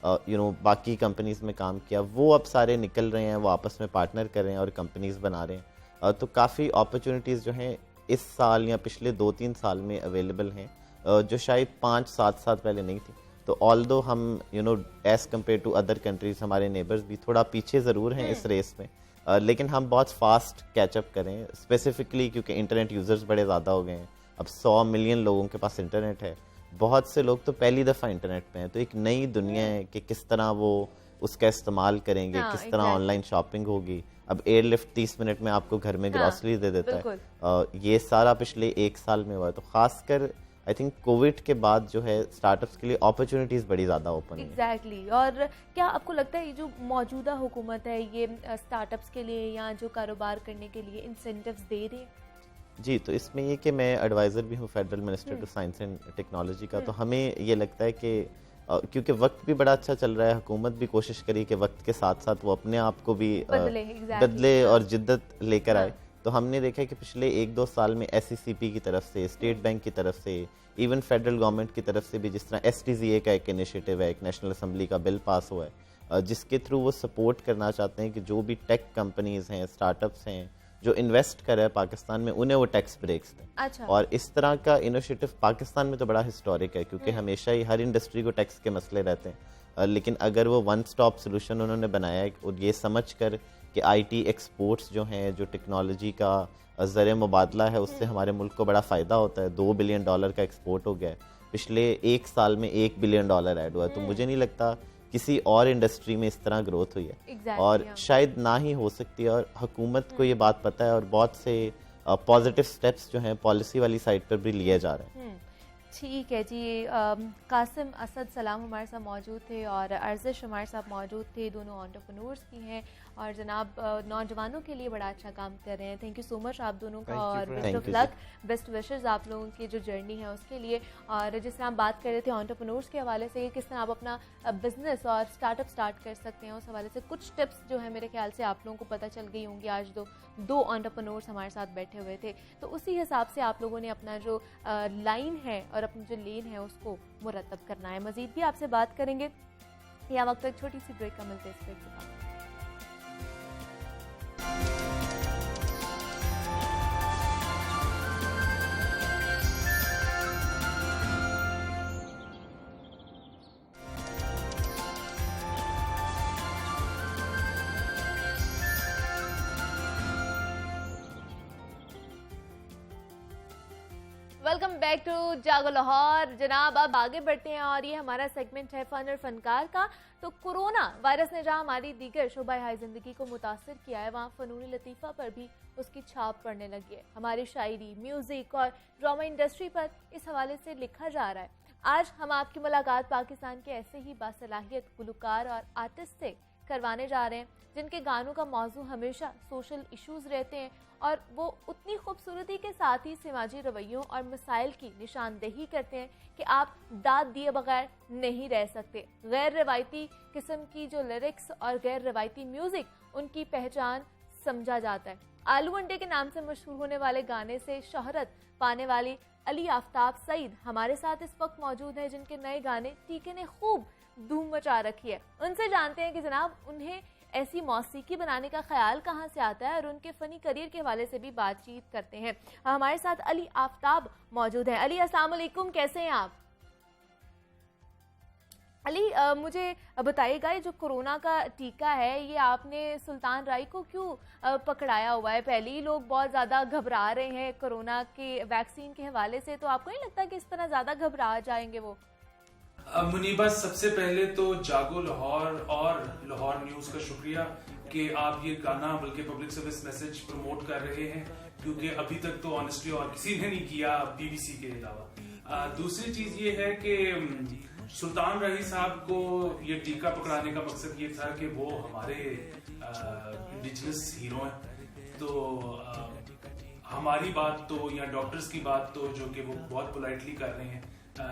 बाकी कंपनीज में काम किया, वो अब सारे निकल रहे हैं, वो आपस में पार्टनर कर रहे हैं और कंपनीज बना रहे हैं। तो काफ़ी अपॉर्चुनिटीज़ जो हैं इस साल या पिछले 2-3 साल में अवेलेबल हैं, जो शायद 5-7 साल पहले नहीं थी। तो ऑल्दो हम as compared to other countries, हमारे नेबर्स भी थोड़ा पीछे ज़रूर हैं इस रेस में, लेकिन हम बहुत फास्ट कैचअप करें, स्पेसिफिकली क्योंकि इंटरनेट यूज़र्स बड़े ज़्यादा हो गए हैं। अब 100 मिलियन लोगों के पास इंटरनेट है, बहुत से लोग तो पहली दफ़ा इंटरनेट पे हैं, तो एक नई दुनिया है कि किस तरह वो उसका इस्तेमाल करेंगे, किस तरह ऑनलाइन शॉपिंग होगी। अब एयरलिफ्ट 30 मिनट में आपको घर में ग्रॉसरी दे देता है। ये सारा पिछले 1 साल में हुआ है। तो खासकर आई थिंक कोविड के बाद जो है स्टार्टअप्स के लिए अपॉर्चुनिटीज़ बड़ी ज़्यादा ओपन है। एग्जैक्टली। और क्या आपको लगता है ये जो मौजूदा हुकूमत है ये स्टार्टअप्स के लिए या जो कारोबार करने के लिए इंसेंटिव्स दे रही है? जी, तो इसमें ये कि मैं एडवाइज़र भी हूँ federal ministry to science and technology का, तो हमें ये लगता है कि क्योंकि वक्त भी बड़ा अच्छा चल रहा है, हुकूमत भी कोशिश करी कि वक्त के साथ साथ वो अपने आप को भी बदले और जिद्दत लेकर आए। तो हमने देखा कि पिछले 1-2 साल में SECP की तरफ से, स्टेट बैंक की तरफ से, इवन फेडरल गवर्नमेंट की तरफ से भी, जिस तरह STZA का एक इनिशिएटिव है, एक नेशनल असेंबली का बिल पास हुआ है जिसके थ्रू वो सपोर्ट करना चाहते हैं कि जो भी टेक कंपनीज हैं, स्टार्टअप्स हैं जो इन्वेस्ट कर रहे हैं पाकिस्तान में, उन्हें वो टैक्स ब्रेक्स दें। अच्छा। और इस तरह का इनिशिएटिव पाकिस्तान में तो बड़ा हिस्टोरिक है, क्योंकि हमेशा ही हर इंडस्ट्री को टैक्स के मसले रहते हैं, लेकिन अगर वो वन स्टॉप सोल्यूशन उन्होंने बनाया है और ये समझ कर कि IT एक्सपोर्ट्स जो हैं, जो टेक्नोलॉजी का ज़रिए मुबादला है, उससे हमारे मुल्क को बड़ा फ़ायदा होता है। $2 बिलियन का एक्सपोर्ट हो गया है, पिछले 1 साल में $1 बिलियन ऐड हुआ है। तो मुझे नहीं लगता किसी और इंडस्ट्री में इस तरह ग्रोथ हुई है और शायद ना ही हो सकती है। और हुकूमत को ये बात पता है और बहुत से पॉजिटिव स्टेप्स जो हैं पॉलिसी वाली साइड पर भी लिए जा रहे हैं। ठीक है जी। कासिम असद सलाम हमारे साथ मौजूद थे और अर्जिश हमारे साथ मौजूद थे, दोनों एंटरप्रेन्योर्स की हैं और जनाब नौजवानों के लिए बड़ा अच्छा काम कर रहे हैं। थैंक यू सो मच आप दोनों का और best of luck, best wishes आप लोगों की जो जर्नी है उसके लिए। और जिस तरह हम बात कर रहे थे एंटरप्रेन्योर्स के हवाले से, किस तरह आप अपना बिजनेस और स्टार्टअप स्टार्ट कर सकते हैं, उस हवाले से कुछ टिप्स जो है मेरे ख्याल से आप लोगों को पता चल गई होंगी। आज दो एंटरप्रेन्योर्स हमारे साथ बैठे हुए थे, तो उसी हिसाब से आप लोगों ने अपना जो लाइन है और अपनी जो लेन है उसको मुरतब करना है। मजीद भी आपसे बात करेंगे, यहाँ वक्त एक छोटी सी ब्रेक का मिलते हैं, इस ब्रेक के बाद। वेलकम बैक टू जागो लाहौर। जनाब अब आगे बढ़ते हैं और ये हमारा सेगमेंट है फन और फनकार का। तो कोरोना वायरस ने जहां हमारी दीगर शोबा हाई जिंदगी को मुतासर किया है, वहाँ फ़नून लतीफ़ा पर भी उसकी छाप पड़ने लगी है। हमारी शायरी, म्यूज़िक और ड्रामा इंडस्ट्री पर इस हवाले से लिखा जा रहा है। आज हम आपकी मुलाकात पाकिस्तान के ऐसे ही बासलाहियत गुलकार और आर्टिस्ट से करवाने जा रहे हैं जिनके गानों का मौजू हमेशा सोशल इश्यूज़ रहते हैं और वो उतनी खूबसूरती के साथ ही समाजी रवैयों और मसाइल की निशानदेही करते हैं कि आप दाद दिए बगैर नहीं रह सकते। गैर रवायती किस्म की जो लिरिक्स और गैर रवायती म्यूज़िक उनकी पहचान समझा जाता है। आलू अंडे के नाम से मशहूर होने वाले गाने से शोहरत पाने वाली अली आफ्ताब सईद हमारे साथ इस वक्त मौजूद हैं, जिनके नए गाने टीके ने खूब धूम मचा रखी है। उनसे जानते हैं कि जनाब उन्हें ऐसी मौसीकी बनाने का ख्याल कहाँ से आता है और उनके फ़नी करियर के हवाले से भी बातचीत करते हैं। हमारे साथ अली आफ्ताब मौजूद हैं। अली अस्सलाम वालेकुम, कैसे हैं आप? अली मुझे बताइएगा, ये जो कोरोना का टीका है ये आपने सुल्तान राय को क्यों पकड़ाया हुआ है? पहले ही लोग बहुत ज़्यादा घबरा रहे हैं कोरोना के वैक्सीन के हवाले से, तो आपको नहीं लगता कि इस तरह ज़्यादा घबरा जाएंगे वो? मुनीबा, सबसे पहले तो जागो लाहौर और लाहौर न्यूज़ का शुक्रिया कि आप ये गाना बल्कि पब्लिक सर्विस मैसेज प्रमोट कर रहे हैं, क्योंकि अभी तक तो ऑनेस्टली और किसी ने नहीं किया BBC के अलावा। दूसरी चीज़ ये है कि सुल्तान रही साहब को ये टीका पकड़ाने का मकसद ये था कि वो हमारे इंडिजिनस हीरो हैं, तो हमारी बात तो या डॉक्टर्स की बात तो जो कि वो बहुत पोलाइटली कर रहे हैं,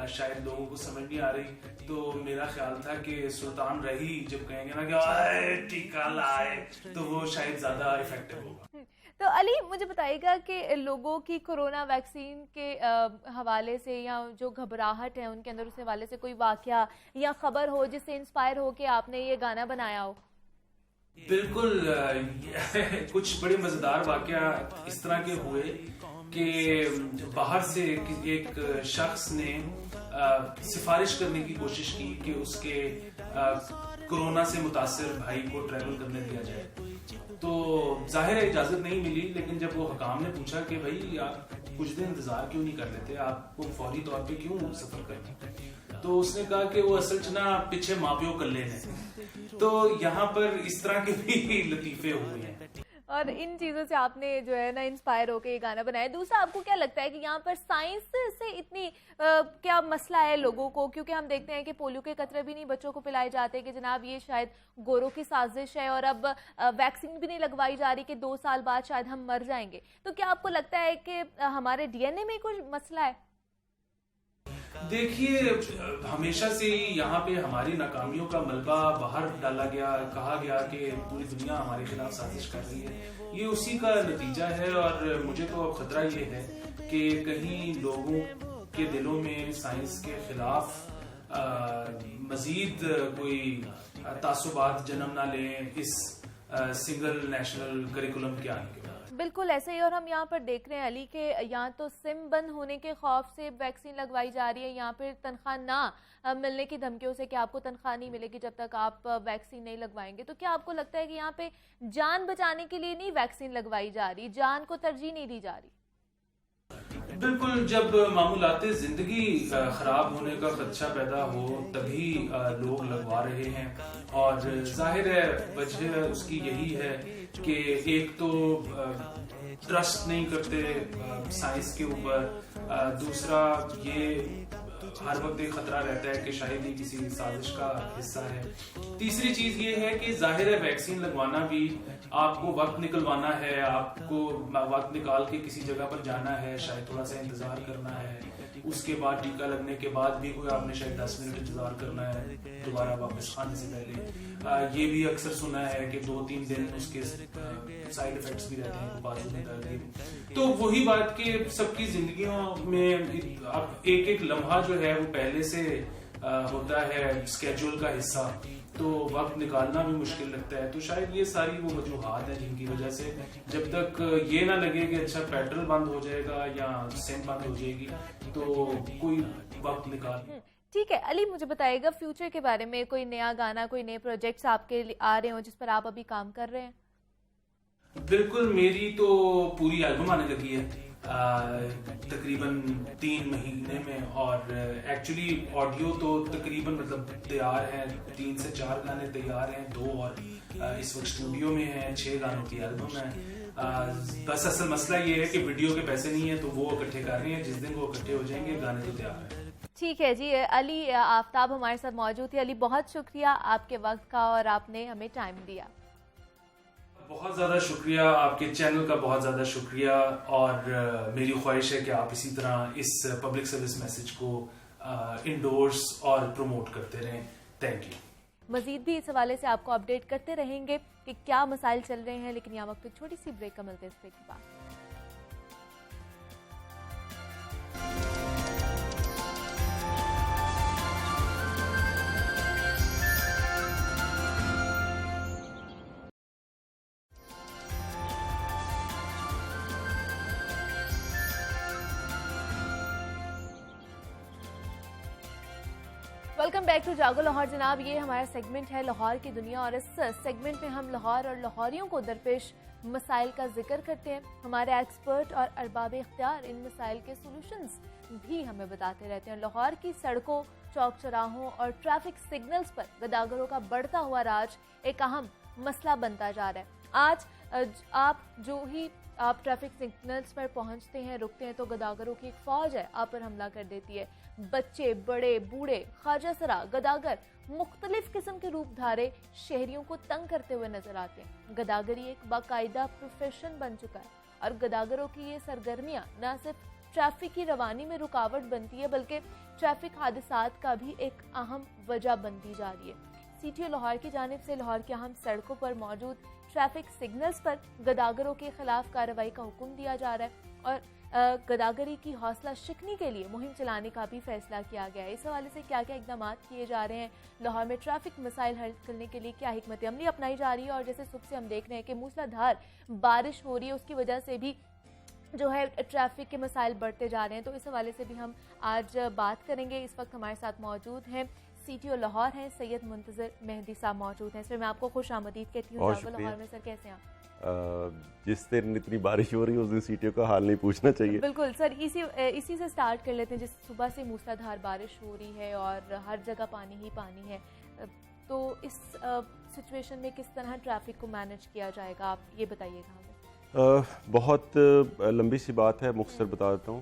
शायद लोगों को समझ नहीं आ रही। तो मेरा ख्याल था कि सुल्तान रही जब कहेंगे ना कि टीका लाए तो वो शायद ज्यादा इफेक्टिव होगा। तो अली मुझे बताइएगा कि लोगों की कोरोना वैक्सीन के हवाले से या जो घबराहट है उनके अंदर, उस हवाले से कोई वाकया या खबर हो जिससे इंस्पायर हो कि आपने ये गाना बनाया हो? बिल्कुल, कुछ बड़े मजेदार वाकया इस तरह के हुए कि बाहर से एक शख्स ने सिफारिश करने की कोशिश की कि उसके कोरोना से मुतासिर भाई को ट्रैवल करने दिया जाए। तो जाहिर है इजाजत नहीं मिली, लेकिन जब वो हकाम ने पूछा कि भाई आप कुछ दिन इंतजार क्यों नहीं कर लेते, आपको फौरी तौर पे क्यों सफर करना, तो उसने कहा कि वो असल च ना पिछे माँ प्यो कल्ले हैं। तो यहाँ पर इस तरह के भी लतीफे हुए हैं और इन चीज़ों से आपने जो है ना इंस्पायर होकर ये गाना बनाया। दूसरा, आपको क्या लगता है कि यहाँ पर साइंस से इतनी क्या मसला है लोगों को? क्योंकि हम देखते हैं कि पोलियो के कतरे भी नहीं बच्चों को पिलाए जाते कि जनाब ये शायद गोरों की साजिश है, और अब वैक्सीन भी नहीं लगवाई जा रही कि 2 साल बाद शायद हम मर जाएंगे। तो क्या आपको लगता है कि हमारे DNA में कुछ मसला है? देखिए, हमेशा से ही यहाँ पे हमारी नाकामियों का मलबा बाहर डाला गया, कहा गया कि पूरी दुनिया हमारे खिलाफ साजिश कर रही है। ये उसी का नतीजा है और मुझे तो अब खतरा ये है कि कहीं लोगों के दिलों में साइंस के खिलाफ मजीद कोई तासुबात जन्म ना लें इस सिंगल नेशनल करिकुलम के आने के बाद। बिल्कुल ऐसे ही। और हम यहाँ पर देख रहे हैं अली के यहाँ तो सिम बंद होने के खौफ से वैक्सीन लगवाई जा रही है, यहाँ पर तनख्वाह ना मिलने की धमकियों से कि आपको तनख्वाह नहीं मिलेगी जब तक आप वैक्सीन नहीं लगवाएंगे। तो क्या आपको लगता है कि यहाँ पे जान बचाने के लिए नहीं वैक्सीन लगवाई जा रही, जान को तरजीह नहीं दी जा रही? बिल्कुल, जब मामूलाते जिंदगी खराब होने का खदशा पैदा हो तभी लोग लगवा रहे हैं। और जाहिर है वजह उसकी यही है कि एक तो ट्रस्ट नहीं करते साइंस के ऊपर, दूसरा ये हर वक्त एक खतरा रहता है कि शायद ये किसी साजिश का हिस्सा है। तीसरी चीज ये है कि जाहिर है वैक्सीन लगवाना भी आपको वक्त निकलवाना है, आपको वक्त निकाल के किसी जगह पर जाना है, शायद थोड़ा सा इंतजार करना है, उसके बाद टीका लगने के बाद भी कोई आपने शायद 10 मिनट इंतजार करना है दोबारा वापस आने से पहले। ये भी अक्सर सुना है कि 2-3 दिन उसके साइड इफेक्ट्स भी रहते हैं, बाजू में दर्द। तो वही बात कि सबकी जिंदगियों में अब एक लम्हा जो है वो पहले से होता है स्केड्यूल का हिस्सा, तो वक्त निकालना भी मुश्किल लगता है। तो शायद ये सारी वो वजूहात है जिनकी वजह से जब तक ये ना लगे कि अच्छा पेट्रोल बंद हो जाएगा या सिम बंद हो जाएगी तो कोई वक्त निकाल। ठीक है अली, मुझे बताइएगा फ्यूचर के बारे में, कोई नया गाना, कोई नए प्रोजेक्ट्स आपके आ रहे हो जिस पर आप अभी काम कर रहे हैं? बिल्कुल, मेरी तो पूरी एल्बम आने लगी है तकरीबन 3 महीने में, और एक्चुअली ऑडियो तो तकरीबन मतलब तैयार है, 3 से 4 गाने तैयार हैं, 2 और इस वक्त स्टूडियो में हैं, 6 गानों की एल्बम है। बस असल मसला ये है कि वीडियो के पैसे नहीं है तो वो इकट्ठे कर रहे हैं, जिस दिन वो इकट्ठे हो जाएंगे गाने तो तैयार हैं। ठीक है जी, अली आफ्ताब हमारे साथ मौजूद थे। अली बहुत शुक्रिया आपके वक्त का और आपने हमें टाइम दिया। बहुत ज़्यादा शुक्रिया, आपके चैनल का बहुत ज़्यादा शुक्रिया, और मेरी ख्वाहिश है कि आप इसी तरह इस पब्लिक सर्विस मैसेज को इंडोर्स और प्रमोट करते रहें। Thank you. मजीद भी इस हवाले से आपको अपडेट करते रहेंगे कि क्या मसाइल चल रहे हैं, लेकिन यहाँ वक्त एक छोटी सी ब्रेक का मिलते हैं, इस ब्रेक के बाद। वेलकम बैक टू जागो लाहौर जनाब। ये हमारा सेगमेंट है लाहौर की दुनिया, और इस सेगमेंट में हम लाहौर और लाहौरियों को दरपेश मसाइल का जिक्र करते हैं। हमारे एक्सपर्ट और अरबाब इख्तियार इन मसाइल के सॉल्यूशंस भी हमें बताते रहते हैं। लाहौर की सड़कों, चौक चौराहों और ट्रैफिक सिग्नल्स पर गदागरों का बढ़ता हुआ राज एक अहम मसला बनता जा रहा है। आज आप जो ही आप ट्रैफिक सिग्नल्स पर पहुंचते हैं, रुकते हैं, तो गदागरों की एक फौज है आप पर हमला कर देती है। बच्चे, बड़े, बूढ़े, ख्वाजा सरा गदागर मुख्तलिफ किस्म के रूप धारे शहरियों को तंग करते हुए नजर आते हैं। गदागरी एक बाकायदा प्रोफेशन बन चुका है, और गदागरों की ये सरगर्मियां न सिर्फ ट्रैफिक की रवानी में रुकावट बनती है बल्कि ट्रैफिक हादसात का भी एक अहम वजह बनती जा रही है। सीटीओ लाहौर की जानिब से लाहौर की अहम सड़कों पर मौजूद ट्रैफिक सिग्नल्स पर गदागरों के खिलाफ कार्रवाई का हुक्म दिया जा रहा है, और गदागरी की हौसला शिकनी के लिए मुहिम चलाने का भी फैसला किया गया है। इस हवाले से क्या क्या इकदाम किए जा रहे हैं, लाहौर में ट्रैफिक मसाइल हल करने के लिए क्या हिकमत अमली अपनाई जा रही है, और जैसे सुबह से हम देख रहे हैं कि मूसलाधार बारिश हो रही है, उसकी वजह से भी जो है ट्रैफिक के मसाइल बढ़ते जा रहे हैं, तो इस हवाले से भी हम आज बात करेंगे। इस वक्त हमारे साथ मौजूद हैं सीटीओ लाहौर हैं सैयद मुंतजर मेहदी साहब मौजूद हैं। सर मैं आपको खुश आमदीद कहती हूँ लाहौर में। सर कैसे हैं आप? जिस दिन इतनी बारिश हो रही है उस दिन सीटीओ का हाल नहीं पूछना चाहिए। बिल्कुल सर, इसी से स्टार्ट कर लेते हैं। जिस सुबह से मूसलाधार बारिश हो रही है और हर जगह पानी ही पानी है, तो इस सिचुएशन में किस तरह ट्रैफिक को मैनेज किया जाएगा, आप ये बताइएगा हमें। बहुत लंबी सी बात है, मुख्तसर बता देता हूँ।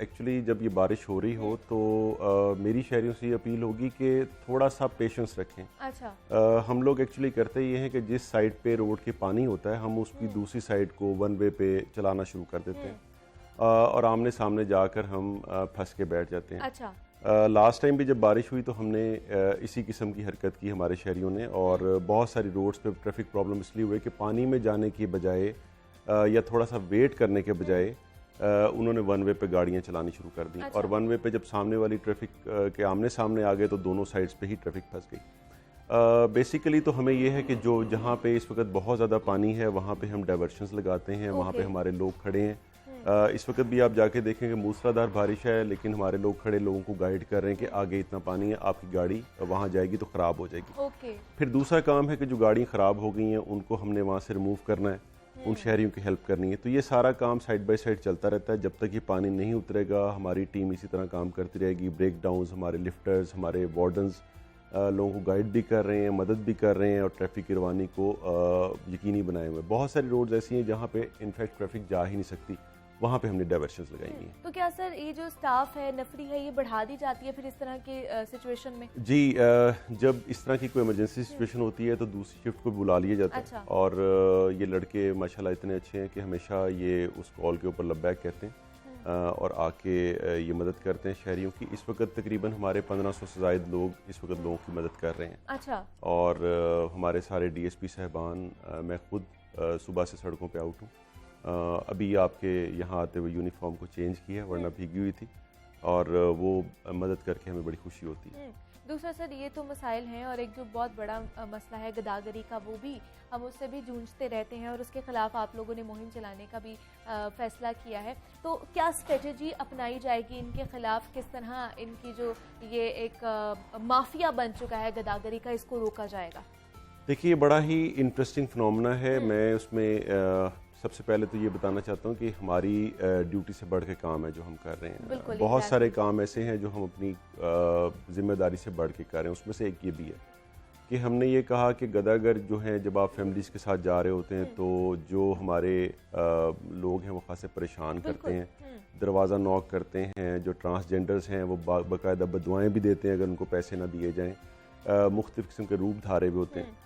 एक्चुअली जब ये बारिश हो रही हो तो मेरी शहरियों से ये अपील होगी कि थोड़ा सा पेशेंस रखें। अच्छा। हम लोग एक्चुअली करते ये हैं कि जिस साइड पे रोड के पानी होता है हम उसकी दूसरी साइड को वन वे पे चलाना शुरू कर देते हैं, और आमने सामने जाकर हम फंस के बैठ जाते हैं। अच्छा। लास्ट टाइम भी जब बारिश हुई तो हमने इसी किस्म की हरकत की हमारे शहरियों ने, और बहुत सारी रोड्स पे ट्रैफिक प्रॉब्लम इसलिए हुए कि पानी में जाने की बजाय या थोड़ा सा वेट करने के बजाय उन्होंने वन वे पे गाड़ियां चलानी शुरू कर दी। अच्छा। और वन वे पे जब सामने वाली ट्रैफिक के आमने सामने आ गए तो दोनों साइड्स पे ही ट्रैफिक फंस गई। बेसिकली तो हमें यह है कि जो जहाँ पे इस वक्त बहुत ज़्यादा पानी है वहाँ पे हम डाइवर्शंस लगाते हैं, वहाँ पे हमारे लोग खड़े हैं। इस वक्त भी आप जाके देखेंगे मूसलाधार बारिश है, लेकिन हमारे लोग खड़े लोगों को गाइड कर रहे हैं कि आगे इतना पानी है, आपकी गाड़ी वहाँ जाएगी तो ख़राब हो जाएगी। फिर दूसरा काम है कि जो गाड़ियाँ ख़राब हो गई हैं उनको हमने वहाँ से रिमूव करना है, उन शहरियों की हेल्प करनी है। तो ये सारा काम साइड बाय साइड चलता रहता है। जब तक ये पानी नहीं उतरेगा हमारी टीम इसी तरह काम करती रहेगी। ब्रेक डाउन्स, हमारे लिफ्टर्स, हमारे वार्डन्स लोगों को गाइड भी कर रहे हैं, मदद भी कर रहे हैं और ट्रैफिक की रवानी को यकीनी बनाए हुए। बहुत सारी रोड्स ऐसी हैं जहाँ पे इनफैक्ट ट्रैफिक जा ही नहीं सकती, वहाँ पे हमने डाइवर्शंस लगाई हुई हैं। तो क्या सर ये जो स्टाफ है, नफरी है, ये बढ़ा दी जाती है फिर इस तरह के सिचुएशन में? जी, जब इस तरह की कोई इमरजेंसी सिचुएशन होती है तो दूसरी शिफ्ट को बुला लिया जाता है। अच्छा। और ये लड़के माशाल्लाह इतने अच्छे हैं कि हमेशा ये उस कॉल के ऊपर लब्बैक कहते हैं और आके ये मदद करते हैं शहरियों की। इस वक्त तकरीबन हमारे 1500 से ज़ायद लोग इस वक्त लोगों की मदद कर रहे हैं। अच्छा। और हमारे सारे DSP साहबान, मैं खुद सुबह से सड़कों पे आउट हूँ। अभी आपके यहाँ आते हुए यूनिफॉर्म को चेंज किया है, वरना भीगी हुई थी, और वो मदद करके हमें बड़ी खुशी होती है। दूसरा सर ये तो मसाइल हैं, और एक जो बहुत बड़ा मसला है गदागरी का, वो भी हम उससे भी जूझते रहते हैं और उसके खिलाफ आप लोगों ने मुहिम चलाने का भी फैसला किया है। तो क्या स्ट्रेटजी अपनाई जाएगी इनके खिलाफ? किस तरह इनकी जो ये एक माफिया बन चुका है गदागरी का, इसको रोका जाएगा? देखिए, बड़ा ही इंटरेस्टिंग फिनोमेना है। मैं उसमें सबसे पहले तो ये बताना चाहता हूँ कि हमारी ड्यूटी से बढ़ के काम है जो हम कर रहे हैं। बहुत सारे काम ऐसे हैं जो हम अपनी जिम्मेदारी से बढ़ के कर रहे हैं। उसमें से एक ये भी है कि हमने ये कहा कि गदागर जो हैं, जब आप फैमिलीज़ के साथ जा रहे होते हैं तो जो हमारे लोग हैं वो खासे परेशान करते हैं, दरवाज़ा नॉक करते हैं। जो ट्रांसजेंडर्स हैं वो बाकायदा बदुआएँ भी देते हैं अगर उनको पैसे ना दिए जाएँ। मुख्तलिफ़ किस्म के रूप धारे हुए होते हैं।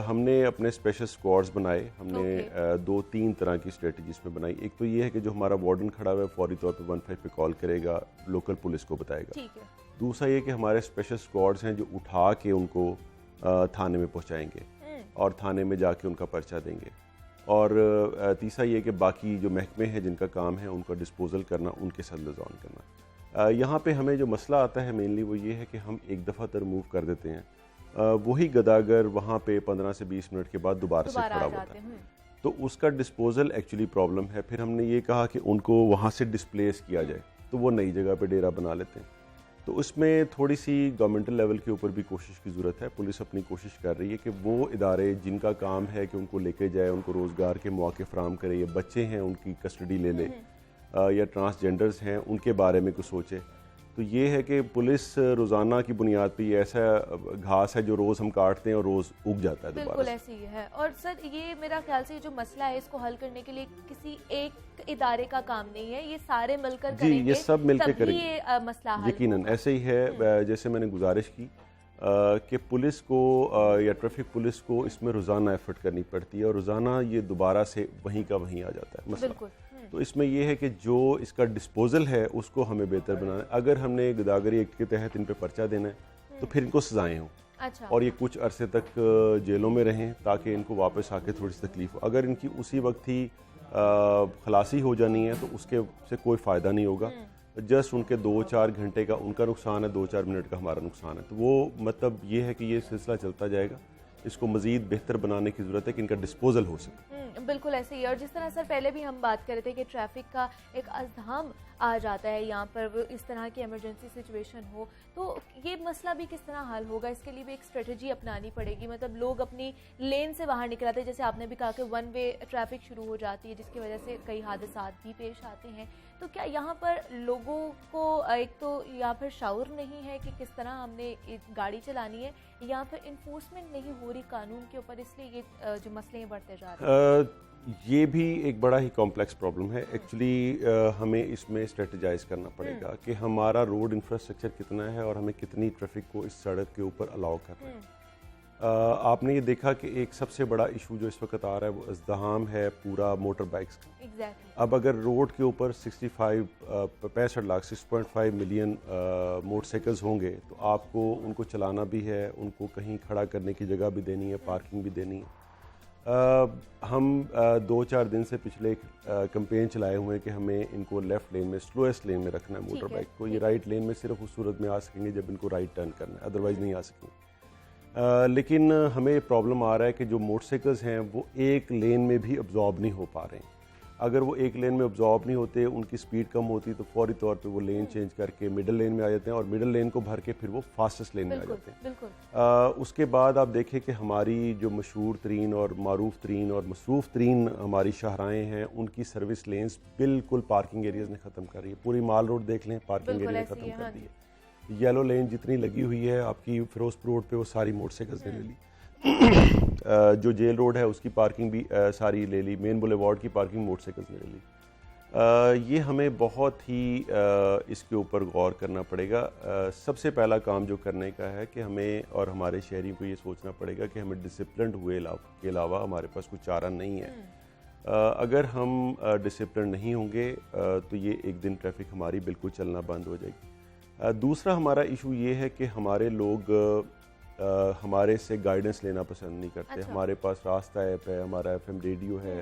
हमने अपने स्पेशल स्क्वाड्स बनाए। हमने 2-3 तरह की स्ट्रेटजीज में बनाई। एक तो ये है कि जो हमारा वार्डन खड़ा हुआ है फौरी तौर पे 15 पे कॉल करेगा, लोकल पुलिस को बताएगा। ठीक है। दूसरा ये कि हमारे स्पेशल स्क्वाड्स हैं जो उठा के उनको थाने में पहुंचाएंगे और थाने में जाके उनका पर्चा देंगे। और तीसरा ये कि बाकी जो महकमे हैं जिनका काम है उनका डिस्पोजल करना, उनके साथ लिजान करना। यहाँ पे हमें जो मसला आता है मेनली वो ये है कि हम एक दफ़ा तो रिमूव कर देते हैं, वही गदागर वहाँ पे 15 से 20 मिनट के बाद दोबारा से खड़ा होता है, तो उसका डिस्पोजल एक्चुअली प्रॉब्लम है। फिर हमने ये कहा कि उनको वहाँ से डिस्प्लेस किया जाए, तो वो नई जगह पे डेरा बना लेते हैं। तो उसमें थोड़ी सी गवर्नमेंटल लेवल के ऊपर भी कोशिश की ज़रूरत है। पुलिस अपनी कोशिश कर रही है कि वो इदारे जिनका काम है कि उनको लेके जाए, उनको रोज़गार के मौके फराहम करे, या बच्चे हैं उनकी कस्टडी ले ले, या ट्रांसजेंडर्स हैं उनके बारे में कुछ सोचे। तो ये है कि पुलिस रोज़ाना की बुनियाद पे ये ऐसा घास है जो रोज़ हम काटते हैं और रोज़ उग जाता है दोबारा। बिल्कुल ऐसे ही है। और सर ये मेरा ख्याल से ये जो मसला है इसको हल करने के लिए किसी एक इदारे का काम नहीं है, ये सारे मिलकर जी, ये सब मिलकर करेंगे, ये मसला हल यकीनन ऐसे ही है। जैसे मैंने गुजारिश की कि पुलिस को या ट्रैफिक पुलिस को इसमें रोज़ाना एफर्ट करनी पड़ती है और रोज़ाना ये दोबारा से वहीं का वहीं आ जाता है मसला। तो इसमें यह है कि जो इसका डिस्पोजल है उसको हमें बेहतर बनाना है। अगर हमने गदागरी एक्ट के तहत इन पे पर्चा देना है तो फिर इनको सजाएं हों। अच्छा। और ये कुछ अरसे तक जेलों में रहें ताकि इनको वापस आके थोड़ी सी तकलीफ हो। अगर इनकी उसी वक्त ही खलासी हो जानी है तो उसके से कोई फ़ायदा नहीं होगा। जस्ट उनके 2-4 घंटे का उनका नुकसान है, 2-4 मिनट का हमारा नुकसान है। तो वो मतलब ये है कि ये सिलसिला चलता जाएगा। इसको मज़ीद बेहतर बनाने की ज़रूरत है कि इनका डिस्पोजल हो सके। बिल्कुल ऐसे ही है। और जिस तरह सर पहले भी हम बात कर रहे थे कि ट्रैफिक का एक अज़्दाम आ जाता है यहाँ पर, वो इस तरह की इमरजेंसी सिचुएशन हो तो ये मसला भी किस तरह हल होगा, इसके लिए भी एक स्ट्रेटजी अपनानी पड़ेगी। मतलब लोग अपनी लेन से बाहर निकल आते हैं, जैसे आपने भी कहा कि 1 वे ट्रैफिक शुरू हो जाती है जिसकी वजह से कई हादसात भी पेश आते हैं। तो क्या यहाँ पर लोगों को एक तो यहाँ पर शऊर नहीं है कि किस तरह हमने गाड़ी चलानी है, यहाँ पर इन्फोर्समेंट नहीं हो रही कानून के ऊपर, इसलिए ये जो मसले बढ़ते जा रहे हैं? ये भी एक बड़ा ही कॉम्प्लेक्स प्रॉब्लम है एक्चुअली। हमें इसमें स्ट्रेटजाइज करना पड़ेगा कि हमारा रोड इंफ्रास्ट्रक्चर कितना है और हमें कितनी ट्रैफिक को इस सड़क के ऊपर अलाउ करना है। आपने ये देखा कि एक सबसे बड़ा इशू जो इस वक्त आ रहा है वो इज़्दिहाम है पूरा मोटर बाइक्स का। एग्जैक्टली। अब अगर रोड के ऊपर 65 लाख 6.5 मिलियन मोटरसाइकिल्स होंगे तो आपको उनको चलाना भी है, उनको कहीं खड़ा करने की जगह भी देनी है, पार्किंग भी देनी है। हम 2-4 दिन से पिछले एक कैंपेन चलाए हुए हैं कि हमें इनको लेफ़्ट लेन में, स्लोएस्ट लेन में रखना है मोटर बाइक को। ये राइट लेन में सिर्फ उस सूरत में आ सकेंगे जब इनको राइट टर्न करना है, अदरवाइज़ नहीं आ सकेंगे। लेकिन हमें प्रॉब्लम आ रहा है कि जो मोटरसाइकिल्स हैं वो एक लेन में भी अब्जॉर्ब नहीं हो पा रहे हैं। अगर वो एक लेन में अब्जॉर्ब नहीं होते, उनकी स्पीड कम होती तो फौरी तौर पे वो लेन चेंज करके मिडल लेन में आ जाते हैं और मिडल लेन को भर के फिर वो फास्टेस्ट लेन में आ जाते हैं। बिल्कुल। उसके बाद आप देखें कि हमारी जो मशहूर तरीन और मारूफ तरीन और मसरूफ़ तरीन हमारी शाहराएँ हैं, उनकी सर्विस लेन्स बिल्कुल पार्किंग एरियाज़ ने ख़त्म कर रही है। पूरी माल रोड देख लें, पार्किंग एरिया ख़त्म कर दी है। येलो लेन जितनी लगी हुई है आपकी फिरोजपुर रोड पे वो सारी मोटरसाइकिल्स ने ले ली। जो जेल रोड है उसकी पार्किंग भी सारी ले ली। मेन बुलेवार्ड की पार्किंग मोटरसाइकिल्स ने ले ली। ये हमें बहुत ही इसके ऊपर गौर करना पड़ेगा। सबसे पहला काम जो करने का है कि हमें और हमारे शहरियों को ये सोचना पड़ेगा कि हमें डिसिप्लिन हुए के अलावा हमारे पास कुछ चारा नहीं है। अगर हम डिसिप्लिन नहीं होंगे तो ये एक दिन ट्रैफिक हमारी बिल्कुल चलना बंद हो जाएगी। दूसरा हमारा इशू ये है कि हमारे लोग हमारे से गाइडेंस लेना पसंद नहीं करते। अच्छा। हमारे पास रास्ता ऐप है, हमारा FM रेडियो है,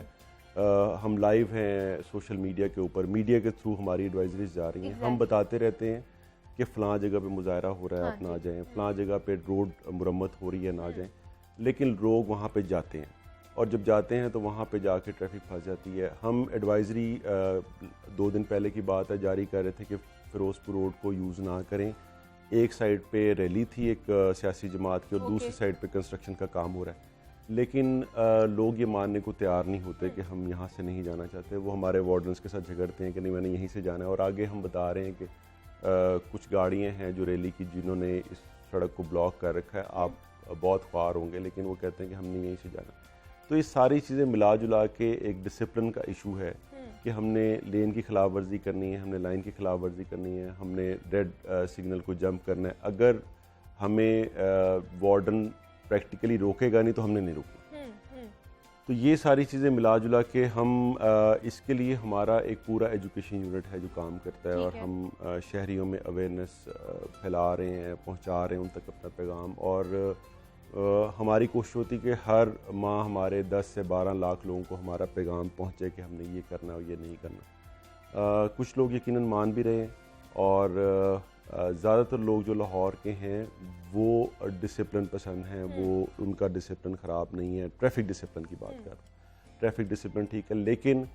हम लाइव हैं सोशल मीडिया के ऊपर, मीडिया के थ्रू हमारी एडवाइजरीज जा रही हैं। हम बताते रहते हैं कि फ़लाँ जगह पे मुजाहरा हो रहा है, आप ना जाएं, फ़लाँ जगह पे रोड मुरम्मत हो रही है, ना जाएं। लेकिन लोग वहाँ पे जाते हैं और जब जाते हैं तो वहाँ पे जाके ट्रैफिक फंस जाती है। हम एडवाइजरी 2 दिन पहले की बात है जारी कर रहे थे कि फिरोजपुर रोड को यूज़ ना करें। एक साइड पे रैली थी एक सियासी जमात की और दूसरी साइड पे कंस्ट्रक्शन का काम हो रहा है, लेकिन लोग ये मानने को तैयार नहीं होते कि हम यहाँ से नहीं जाना चाहते। वो हमारे वार्डन्स के साथ झगड़ते हैं कि नहीं मैंने यहीं से जाना है, और आगे हम बता रहे हैं कि कुछ गाड़ियाँ हैं जो रैली की जिन्होंने इस सड़क को ब्लॉक कर रखा है, आप बहुत ख्वार होंगे, लेकिन वो कहते हैं कि हमने यहीं से जाना। तो ये सारी चीज़ें मिला जुला के एक डिसिप्लिन का इशू है कि हमने लेन की खिलाफ वर्जी करनी है, हमने लाइन की खिलाफ वर्जी करनी है, हमने रेड सिग्नल को जंप करना है। अगर हमें वार्डन प्रैक्टिकली रोकेगा नहीं तो हमने नहीं रोकना। तो ये सारी चीज़ें मिला जुला के हम इसके लिए हमारा एक पूरा एजुकेशन यूनिट है जो काम करता है, और हम शहरियों में अवेयरनेस फैला रहे हैं, पहुंचा रहे हैं उन तक अपना पैगाम। और हमारी कोशिश होती है कि हर माह हमारे 10 से 12 लाख लोगों को हमारा पैगाम पहुंचे कि हमने ये करना और ये नहीं करना। कुछ लोग यकीनन मान भी रहे हैं, और ज़्यादातर लोग जो लाहौर के हैं वो डिसिप्लिन पसंद हैं, वो उनका डिसिप्लिन ख़राब नहीं है। ट्रैफिक डिसिप्लिन की बात कर, ट्रैफिक डिसिप्लिन ठीक है, लेकिन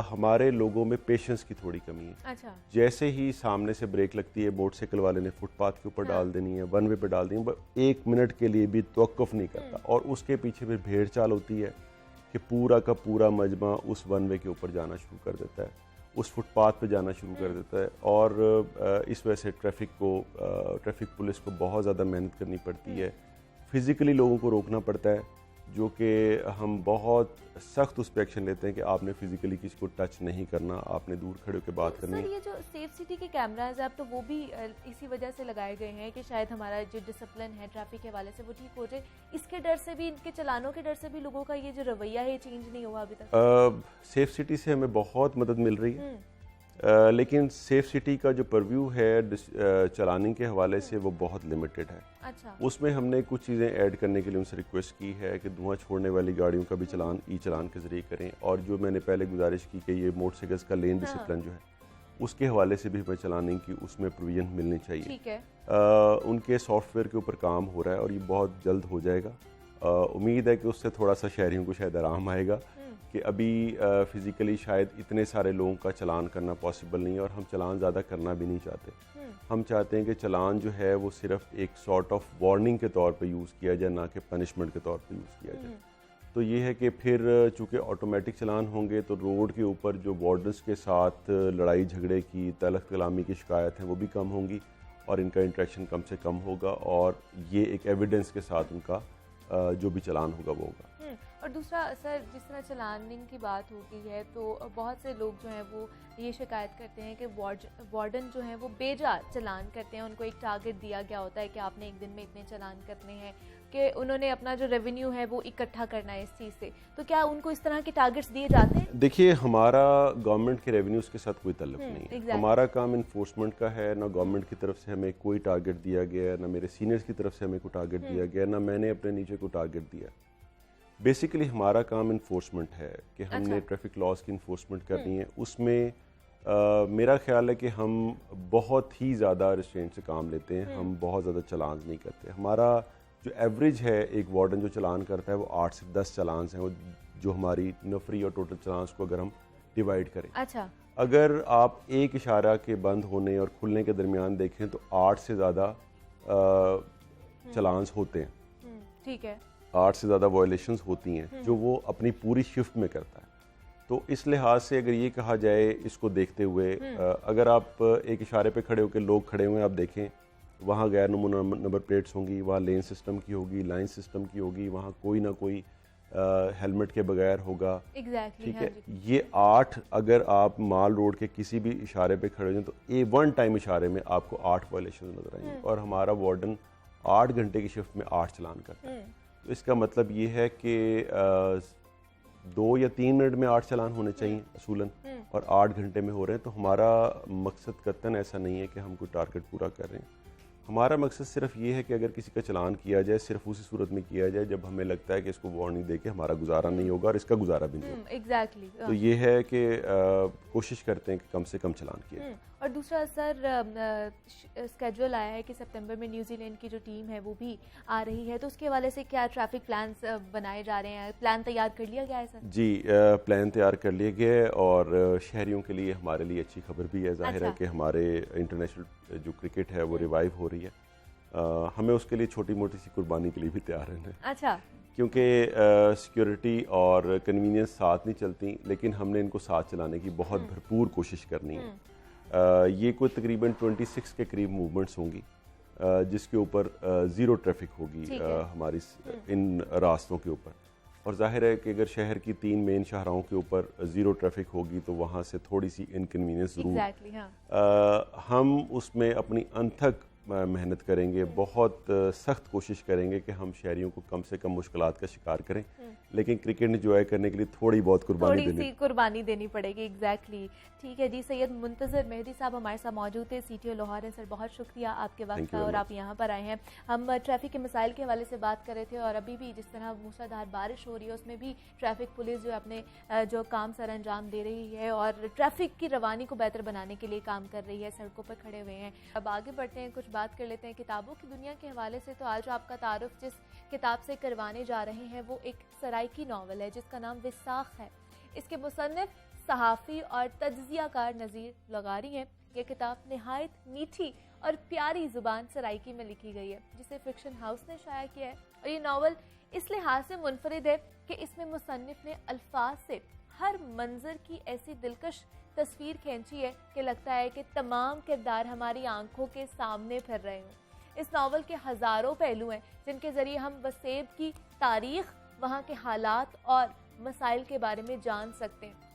हमारे लोगों में पेशेंस की थोड़ी कमी है। अच्छा। जैसे ही सामने से ब्रेक लगती है, मोटरसाइकिल वाले ने फुटपाथ के ऊपर डाल देनी है, 1 वे पे डाल देनी है, 1 मिनट के लिए भी तवक्कुफ नहीं करता, और उसके पीछे फिर भेड़ चाल होती है कि पूरा का पूरा मजमा उस 1 वे के ऊपर जाना शुरू कर देता है, उस फुटपाथ पे जाना शुरू कर देता है। और इस वजह से ट्रैफिक पुलिस को बहुत ज़्यादा मेहनत करनी पड़ती है, फिज़िकली लोगों को रोकना पड़ता है, जो कि हम बहुत सख्त उस पर एक्शन लेते हैं कि आपने फिजिकली किसी को टच नहीं करना, आपने दूर खड़े होकर बात करनी है। सर, ये जो सेफ सिटी के कैमराज हैं, अब तो वो भी इसी वजह से लगाए गए हैं कि शायद हमारा जो डिसिप्लिन है ट्रैफिक के हवाले से वो ठीक हो जाए। इसके डर से भी, इनके चलानों के डर से भी लोगों का ये जो रवैया है चेंज नहीं हुआ अभी तक। सेफ सिटी से हमें बहुत मदद मिल रही है, लेकिन सेफ सिटी का जो परव्यू है चलाने के हवाले से वो बहुत लिमिटेड है। अच्छा। उसमें हमने कुछ चीज़ें ऐड करने के लिए उनसे रिक्वेस्ट की है कि धुआं छोड़ने वाली गाड़ियों का भी चलान ई-चलान के ज़रिए करें, और जो मैंने पहले गुजारिश की कि ये मोटरसाइकिल्स का लेन डिसिप्लिन जो है उसके हवाले से भी हमें चलाने की उसमें प्रोविजन मिलनी चाहिए। ठीक है। उनके सॉफ्टवेयर के ऊपर काम हो रहा है और ये बहुत जल्द हो जाएगा। उम्मीद है कि उससे थोड़ा सा शहरियों को शायद आराम आएगा कि अभी फिज़िकली शायद इतने सारे लोगों का चलान करना पॉसिबल नहीं है, और हम चलान ज़्यादा करना भी नहीं चाहते। हम चाहते हैं कि चलान जो है वो सिर्फ एक सॉर्ट ऑफ वार्निंग के तौर पे यूज़ किया जाए, ना कि पनिशमेंट के तौर पे यूज़ किया जाए। तो ये है कि फिर चूँकि ऑटोमेटिक चलान होंगे तो रोड के ऊपर जो वार्डन्स के साथ लड़ाई झगड़े की, तलख कलामी की शिकायत हैं वो भी कम होंगी, और इनका इंट्रैक्शन कम से कम होगा, और ये एक एविडेंस के साथ उनका जो भी चलान होगा वो होगा। और दूसरा सर, जिस तरह चलानिंग की बात होती है तो बहुत से लोग जो हैं वो ये शिकायत करते हैं कि वार्डन जो हैं वो बेजा चलान करते हैं, उनको एक टारगेट दिया गया होता है कि आपने एक दिन में इतने चलान करने हैं। कि उन्होंने अपना जो रेवेन्यू है वो इकट्ठा करना है इस चीज़ से, तो क्या उनको इस तरह के टारगेट्स दिए जाते हैं? देखिए, हमारा गवर्नमेंट के रेवेन्यूज़ के साथ कोई ताल्लुक नहीं है। हमारा काम इन्फोर्समेंट का है। ना गवर्नमेंट की तरफ से हमें कोई टारगेट दिया गया है, ना मेरे सीनियर्स की तरफ से हमें कोई टारगेट दिया गया, ना मैंने अपने नीचे कोई टारगेट दिया। बेसिकली हमारा काम इन्फोर्समेंट है कि हमने ट्रैफिक लॉज की इन्फोर्समेंट करनी है। उसमें मेरा ख्याल है कि हम बहुत ही ज़्यादा रिस्ट्रेंट से काम लेते हैं। हम बहुत ज़्यादा चलान नहीं करते। हमारा जो एवरेज है, एक वार्डन जो चलान करता है वो 8 से 10 चलान हैं, वो जो हमारी नफरी और टोटल चलान को अगर हम डिवाइड करें। अच्छा। अगर आप एक इशारा के बंद होने और खुलने के दरमियान देखें तो 8 से ज़्यादा चलान्स होते हैं। ठीक है। 8 से ज़्यादा वायलेशंस होती हैं जो वो अपनी पूरी शिफ्ट में करता है। तो इस लिहाज से अगर ये कहा जाए, इसको देखते हुए अगर आप एक इशारे पे खड़े होकर लोग खड़े हुए आप देखें, वहाँ गैर नमूना नंबर प्लेट्स होंगी, वहाँ लेन सिस्टम की होगी, लाइन सिस्टम की होगी, वहाँ कोई ना कोई हेलमेट के बगैर होगा। ठीक है। ये 8 अगर आप माल रोड के किसी भी इशारे पे खड़े हो जाए तो वन टाइम इशारे में आपको 8 वायलेशन नजर आएंगे। और हमारा वार्डन 8 घंटे की शिफ्ट में 8 चलान करता है। तो इसका मतलब ये है कि 2 या 3 मिनट में 8 चलान होने चाहिए असूलन, और 8 घंटे में हो रहे हैं। तो हमारा मकसद कतन ऐसा नहीं है कि हम कोई टारगेट पूरा कर रहे हैं। हमारा मकसद सिर्फ ये है कि अगर किसी का चलान किया जाए, सिर्फ उसी सूरत में किया जाए जब हमें लगता है कि इसको वार्निंग दे के हमारा गुजारा नहीं होगा और इसका गुजारा भी नहीं होगा। एग्जैक्टली। तो ये है कि कोशिश करते हैं कि कम से कम चलान किए। और दूसरा सर, स्केड्यूल आया है कि सितंबर में न्यूजीलैंड की जो टीम है वो भी आ रही है, तो उसके हवाले से क्या ट्रैफिक प्लान्स बनाए जा रहे हैं? प्लान तैयार कर लिया गया है सर? जी, प्लान तैयार कर लिए गए हैं और शहरियों के लिए हमारे लिए अच्छी खबर भी है। जाहिर है कि हमारे इंटरनेशनल जो क्रिकेट है वो रिवाइव हो रही है। हमें उसके लिए छोटी मोटी सी कुर्बानी के लिए भी तैयार रहना है। अच्छा। क्योंकि सिक्योरिटी और कन्वीनियंस साथ नहीं चलती, लेकिन हमने इनको साथ चलाने की बहुत भरपूर कोशिश करनी है। ये कोई तकरीबन 26 के करीब मूवमेंट्स होंगी जिसके ऊपर ज़ीरो ट्रैफिक होगी हमारी इन रास्तों के ऊपर। और जाहिर है कि अगर शहर की 3 मेन शाहराहों के ऊपर ज़ीरो ट्रैफिक होगी तो वहाँ से थोड़ी सी इनकन्वीनियंस ज़रूर। हम उसमें अपनी अनथक मेहनत करेंगे, बहुत सख्त कोशिश करेंगे कि हम शहरियों को कम से कम मुश्किलात का शिकार करें, लेकिन क्रिकेट इंजॉय करने के लिए थोड़ी बहुत कुर्बानी देनी पड़ेगी। एग्जैक्टली। ठीक है जी। सैयद मुंतज़र मेहदी साहब हमारे साथ मौजूद थे, CTO लाहौर है। सर, बहुत शुक्रिया आपके वक्त का और आप यहाँ पर आए हैं। हम ट्रैफिक के मसाइल के हवाले से बात कर रहे थे और अभी भी जिस तरह मूसलाधार बारिश हो रही है उसमें भी ट्रैफिक पुलिस जो अपने जो काम सर अंजाम दे रही है और ट्रैफिक की रवानी को बेहतर बनाने के लिए काम कर रही है, सड़कों पर खड़े हुए हैं। अब आगे बढ़ते हैं, कुछ बात कर लेते हैं किताबों की दुनिया के हवाले से। तो आज आपका तारुफ जिस किताब से करवाने जा रहे हैं वो एक सराइकी नावल है जिसका नाम विसाख है। इसके मुसन्निफ सहाफ़ी और तज्ज़ियाकार नज़ीर लगारी हैं। ये किताब निहायत मीठी और प्यारी ज़ुबान सराइकी में लिखी गई है जिसे फिक्शन हाउस ने शाया किया है। और ये नावल इस लिहाज से मुनफरिद है कि इसमें मुसन्निफ ने अल्फाज से हर मंजर की ऐसी दिलकश तस्वीर खींची है कि लगता है कि तमाम किरदार हमारी आंखों के सामने फिर रहे हों। इस नावल के हज़ारों पहलू हैं जिनके ज़रिए हम वसेब की तारीख़, वहाँ के हालात और मसाइल के बारे में जान सकते हैं।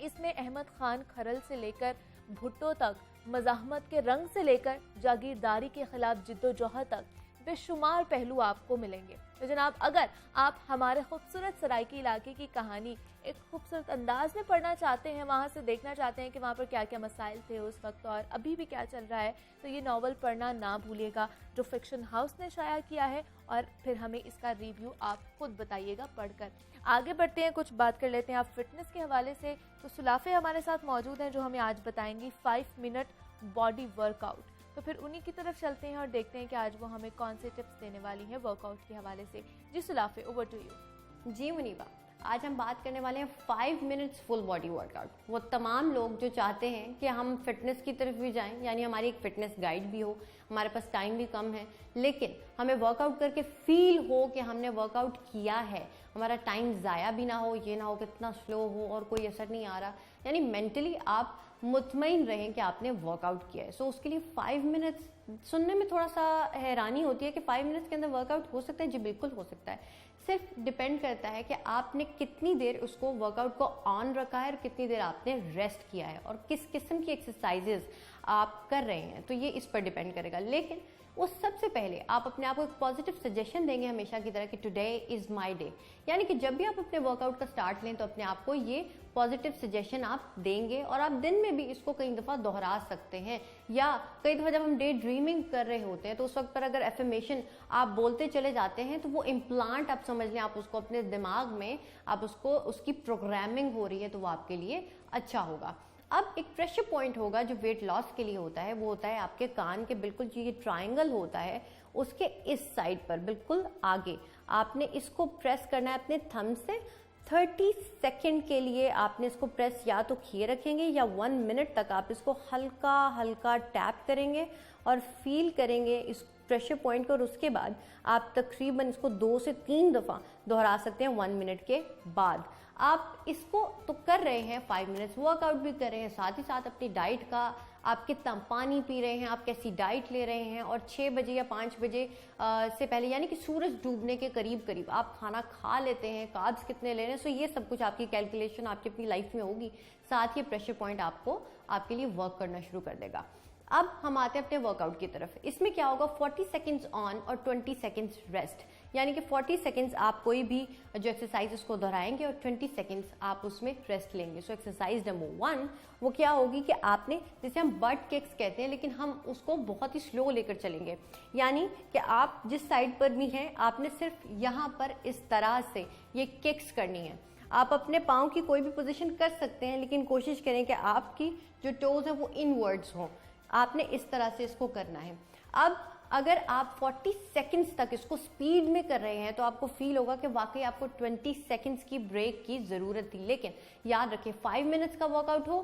इसमें अहमद खान खरल से लेकर भुट्टो तक, मज़ाहमत के रंग से लेकर जागीरदारी के खिलाफ जिद्दोजहद तक बेशुमार पहलू आपको मिलेंगे। तो जनाब, अगर आप हमारे खूबसूरत सराइकी इलाके की कहानी एक खूबसूरत अंदाज में पढ़ना चाहते हैं, वहाँ से देखना चाहते हैं कि वहाँ पर क्या क्या मसाइल थे उस वक्त और अभी भी क्या चल रहा है, तो ये नावल पढ़ना ना भूलिएगा जो फिक्शन हाउस ने शाया किया है और फिर हमें इसका रिव्यू आप खुद बताइएगा पढ़कर। आगे बढ़ते हैं, कुछ बात कर लेते हैं आप फिटनेस के हवाले से। तो सुलाफे हमारे साथ मौजूद हैं जो हमें आज बताएंगी 5 मिनट बॉडी वर्कआउट। तो फिर उन्हीं की तरफ चलते हैं और देखते हैं कि आज वो हमें कौन से टिप्स देने वाली हैं वर्कआउट के हवाले से। जी सुलाफे, ओवर टू यू। जी मुनीबा, आज हम बात करने वाले हैं 5 मिनट्स फुल बॉडी वर्कआउट। वो तमाम लोग जो चाहते हैं कि हम फिटनेस की तरफ भी जाएं, यानी हमारी एक फिटनेस गाइड भी हो, हमारे पास टाइम भी कम है लेकिन हमें वर्कआउट करके फील हो कि हमने वर्कआउट किया है, हमारा टाइम ज़ाया भी ना हो, ये ना हो कि इतना स्लो हो और कोई असर नहीं आ रहा, यानी मेंटली आप मुतमईन रहें कि आपने वर्कआउट किया है। सो उसके लिए 5 मिनट्स सुनने में थोड़ा सा हैरानी होती है कि 5 मिनट्स के अंदर वर्कआउट हो सकता है। जी बिल्कुल हो सकता है। सिर्फ डिपेंड करता है कि आपने कितनी देर उसको वर्कआउट को ऑन रखा है और कितनी देर आपने रेस्ट किया है और किस किस्म की एक्सरसाइजेज आप कर रहे हैं, तो ये इस पर डिपेंड करेगा। लेकिन उस सबसे पहले आप अपने आप को एक पॉजिटिव सजेशन देंगे हमेशा की तरह कि टुडे इज़ माय डे, यानी कि जब भी आप अपने वर्कआउट का स्टार्ट लें तो अपने आप को ये पॉजिटिव सजेशन आप देंगे और आप दिन में भी इसको कई दफ़ा दोहरा सकते हैं। या कई दफ़ा जब हम डे ड्रीमिंग कर रहे होते हैं तो उस वक्त पर अगर एफर्मेशन आप बोलते चले जाते हैं तो वो इम्प्लांट आप समझ लें, आप उसको अपने दिमाग में आप उसकी प्रोग्रामिंग हो रही है, तो वो आपके लिए अच्छा होगा। अब एक प्रेशर पॉइंट होगा जो वेट लॉस के लिए होता है, वो होता है आपके कान के बिल्कुल जो ये ट्रायंगल होता है उसके इस साइड पर बिल्कुल आगे। आपने इसको प्रेस करना है अपने थंब से 30 सेकेंड के लिए। आपने इसको प्रेस या तो किए रखेंगे या 1 मिनट तक आप इसको हल्का हल्का टैप करेंगे और फील करेंगे इस प्रेशर पॉइंट को, और उसके बाद आप तकरीबन इसको 2 से 3 दफ़ा दोहरा सकते हैं 1 मिनट के बाद। आप इसको तो कर रहे हैं 5 मिनट्स, वर्कआउट भी कर रहे हैं, साथ ही साथ अपनी डाइट का आप कितना पानी पी रहे हैं, आप कैसी डाइट ले रहे हैं, और 6 बजे या 5 बजे से पहले यानी कि सूरज डूबने के करीब करीब आप खाना खा लेते हैं, कार्ब्स कितने ले रहे हैं। सो ये सब कुछ आपकी कैलकुलेशन आपकी अपनी लाइफ में होगी, साथ ही प्रेशर पॉइंट आपको आपके लिए वर्क करना शुरू कर देगा। अब हम आते हैं अपने वर्कआउट की तरफ। इसमें क्या होगा, 40 सेकेंड्स ऑन और 20 सेकेंड्स रेस्ट, यानी कि 40 सेकेंड्स आप कोई भी जो एक्सरसाइज उसको दोहराएंगे और 20 सेकेंड्स आप उसमें रेस्ट लेंगे। सो एक्सरसाइज नंबर 1 वो क्या होगी कि आपने, जैसे हम बट किक्स कहते हैं लेकिन हम उसको बहुत ही स्लो लेकर चलेंगे, यानी कि आप जिस साइड पर भी हैं आपने सिर्फ यहाँ पर इस तरह से ये किक्स करनी है। आप अपने पाँव की कोई भी पोजीशन कर सकते हैं लेकिन कोशिश करें कि आपकी जो टोज है वो इनवर्ड्स हों, आपने इस तरह से इसको करना है। अब अगर आप 40 सेकंड्स तक इसको स्पीड में कर रहे हैं तो आपको फील होगा कि वाकई आपको 20 सेकंड्स की ब्रेक की ज़रूरत थी। लेकिन याद रखें 5 मिनट्स का वर्कआउट हो,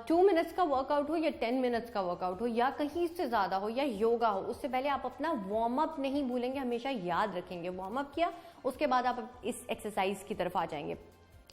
2 मिनट्स का वर्कआउट हो या 10 मिनट्स का वर्कआउट हो या कहीं से ज़्यादा हो या योगा हो, उससे पहले आप अपना वार्म अप नहीं भूलेंगे, हमेशा याद रखेंगे। वार्म अप किया उसके बाद आप इस एक्सरसाइज की तरफ आ जाएंगे।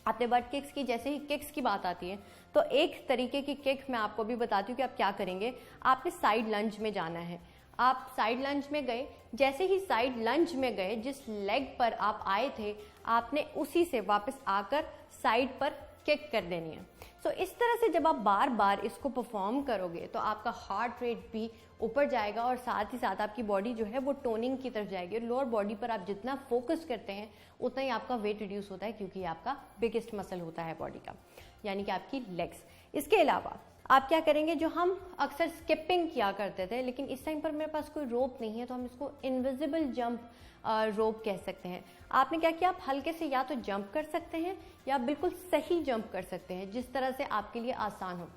आपने बट किक्स की, जैसे ही किक्स की बात आती है तो एक तरीके की किक मैं आपको भी बताती हूँ कि आप क्या करेंगे। आपने साइड लंज में जाना है। आप साइड लंज में गए, जैसे ही साइड लंज में गए जिस लेग पर आप आए थे आपने उसी से वापस आकर साइड पर किक कर देनी है। सो इस तरह से जब आप बार बार इसको परफॉर्म करोगे तो आपका हार्ट रेट भी ऊपर जाएगा और साथ ही साथ आपकी बॉडी जो है वो टोनिंग की तरफ जाएगी। लोअर बॉडी पर आप जितना फोकस करते हैं उतना ही आपका वेट रिड्यूस होता है, क्योंकि ये आपका बिगेस्ट मसल होता है बॉडी का, यानी कि आपकी लेग्स। इसके अलावा आप क्या करेंगे, जो हम अक्सर स्किपिंग किया करते थे लेकिन इस टाइम पर मेरे पास कोई रोप नहीं है तो हम इसको इनविजिबल जंप रोप कह सकते हैं। आपने क्या किया, आप हल्के से या तो जंप कर सकते हैं या बिल्कुल सही जंप कर सकते हैं, जिस तरह से आपके लिए आसान हो।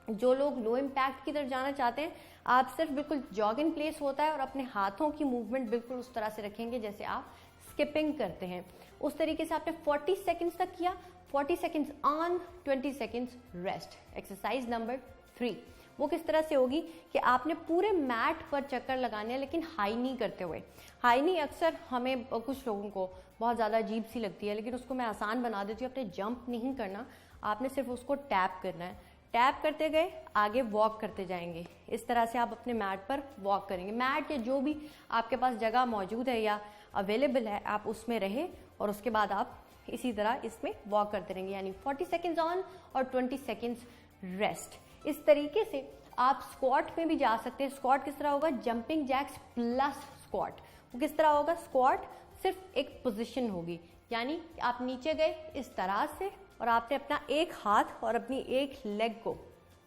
जो लोग लो इम्पैक्ट की तरफ जाना चाहते हैं आप सिर्फ बिल्कुल जॉग इन प्लेस होता है और अपने हाथों की मूवमेंट बिल्कुल उस तरह से रखेंगे जैसे आप स्किपिंग करते हैं। उस तरीके से आपने 40 सेकेंड्स तक किया, 40 seconds on, 20 seconds rest. Exercise number 3 वो किस तरह से होगी कि आपने पूरे मैट पर चक्कर लगाने हैं लेकिन हाई नी करते हुए। हाई नी अक्सर हमें कुछ लोगों को बहुत ज़्यादा अजीब सी लगती है लेकिन उसको मैं आसान बना देती हूँ। आपने जंप नहीं करना, आपने सिर्फ उसको टैप करना है। टैप करते गए आगे वॉक करते जाएंगे। इस तरह से आप अपने मैट पर वॉक करेंगे। मैट या जो भी आपके पास जगह मौजूद है या अवेलेबल है आप उसमें रहे और उसके बाद आप इसी तरह इसमें वॉक करते रहेंगे, यानी 40 सेकेंड्स ऑन और 20 सेकेंड्स रेस्ट। इस तरीके से आप स्क्वाट में भी जा सकते हैं। स्क्वाट किस तरह होगा, जंपिंग जैक्स प्लस स्क्वाट। वो किस तरह होगा, स्क्वाट सिर्फ एक पोजीशन होगी, यानी आप नीचे गए इस तरह से और आपने अपना एक हाथ और अपनी एक लेग को,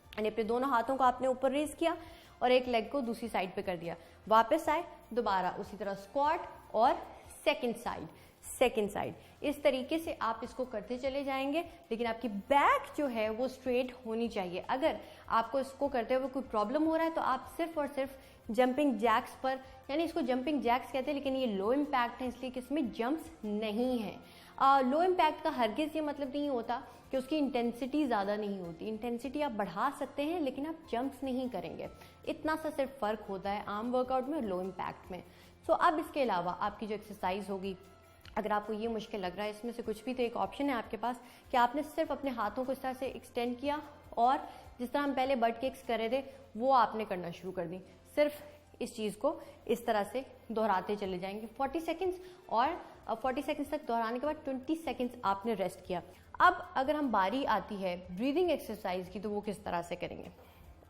यानी अपने दोनों हाथों को आपने ऊपर रेज किया और एक लेग को दूसरी साइड पे कर दिया। वापस आए, दोबारा उसी तरह स्क्वाट और सेकंड साइड। इस तरीके से आप इसको करते चले जाएंगे, लेकिन आपकी बैक जो है वो स्ट्रेट होनी चाहिए। अगर आपको इसको करते हुए कोई प्रॉब्लम हो रहा है तो आप सिर्फ और सिर्फ जंपिंग जैक्स पर, यानी इसको जंपिंग जैक्स कहते हैं लेकिन ये लो इम्पैक्ट है इसलिए कि इसमें जंप्स नहीं है। लो इम्पैक्ट का हरगिज ये मतलब नहीं होता कि उसकी इंटेंसिटी ज़्यादा नहीं होती। इंटेंसिटी आप बढ़ा सकते हैं लेकिन आप जंप्स नहीं करेंगे। इतना सा सिर्फ फ़र्क होता है आम वर्कआउट में और लो इम्पैक्ट में। सो अब इसके अलावा आपकी जो एक्सरसाइज होगी, अगर आपको ये मुश्किल लग रहा है इसमें से कुछ भी, तो एक ऑप्शन है आपके पास कि आपने सिर्फ अपने हाथों को इस तरह से एक्सटेंड किया और जिस तरह हम पहले बट किक्स कर रहे थे वो आपने करना शुरू कर दी। सिर्फ इस चीज़ को इस तरह से दोहराते चले जाएंगे 40 सेकेंड्स और अब 40 सेकंड्स तक दोहराने के बाद 20 सेकंड्स आपने रेस्ट किया। अब अगर हम बारी आती है ब्रीदिंग एक्सरसाइज की, तो वो किस तरह से करेंगे।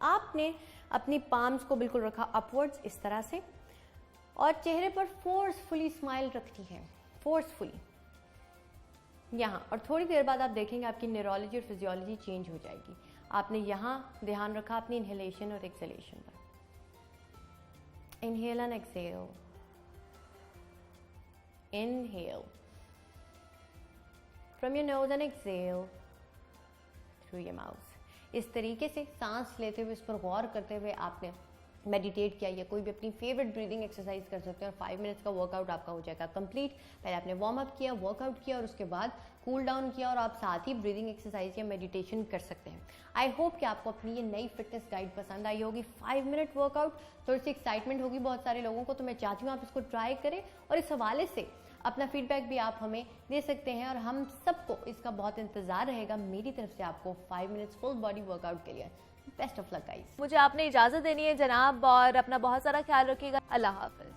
आपने अपनी पाम्स को बिल्कुल रखा अपवर्ड्स इस तरह से, और चेहरे पर फोर्सफुली स्माइल रखनी है, फोर्सफुली यहाँ। और थोड़ी देर बाद आप देखेंगे आपकी न्यूरोलॉजी और फिजियोलॉजी चेंज हो जाएगी। आपने यहाँ ध्यान रखा अपनी इनहेलेशन और एक्सहेलेशन पर। Inhale and exhale, inhale from your nose and exhale through your mouth. इस तरीके से सांस लेते हुए, इस पर गौर करते हुए आपने मेडिटेट किया, या कोई भी अपनी फेवरेट ब्रीदिंग एक्सरसाइज कर सकते हैं, और 5 मिनट्स का वर्कआउट आपका हो जाएगा कंप्लीट। पहले आपने वार्म अप किया, वर्कआउट किया, और उसके बाद कूल डाउन किया, और आप साथ ही ब्रीदिंग एक्सरसाइज या मेडिटेशन कर सकते हैं। आई होप कि आपको अपनी ये नई फिटनेस गाइड पसंद आई होगी। 5 मिनट वर्कआउट, थोड़ी सी एक्साइटमेंट होगी बहुत सारे लोगों को, तो मैं चाहती हूँ आप इसको ट्राई करें, और इस हवाले से अपना फीडबैक भी आप हमें दे सकते हैं, और हम सबको इसका बहुत इंतजार रहेगा मेरी तरफ से आपको 5 मिनट्स फुल बॉडी वर्कआउट के लिए। Best of luck guys. मुझे आपने इजाजत देनी है जनाब, और अपना बहुत सारा ख्याल रखिएगा। अल्लाह हाफिज।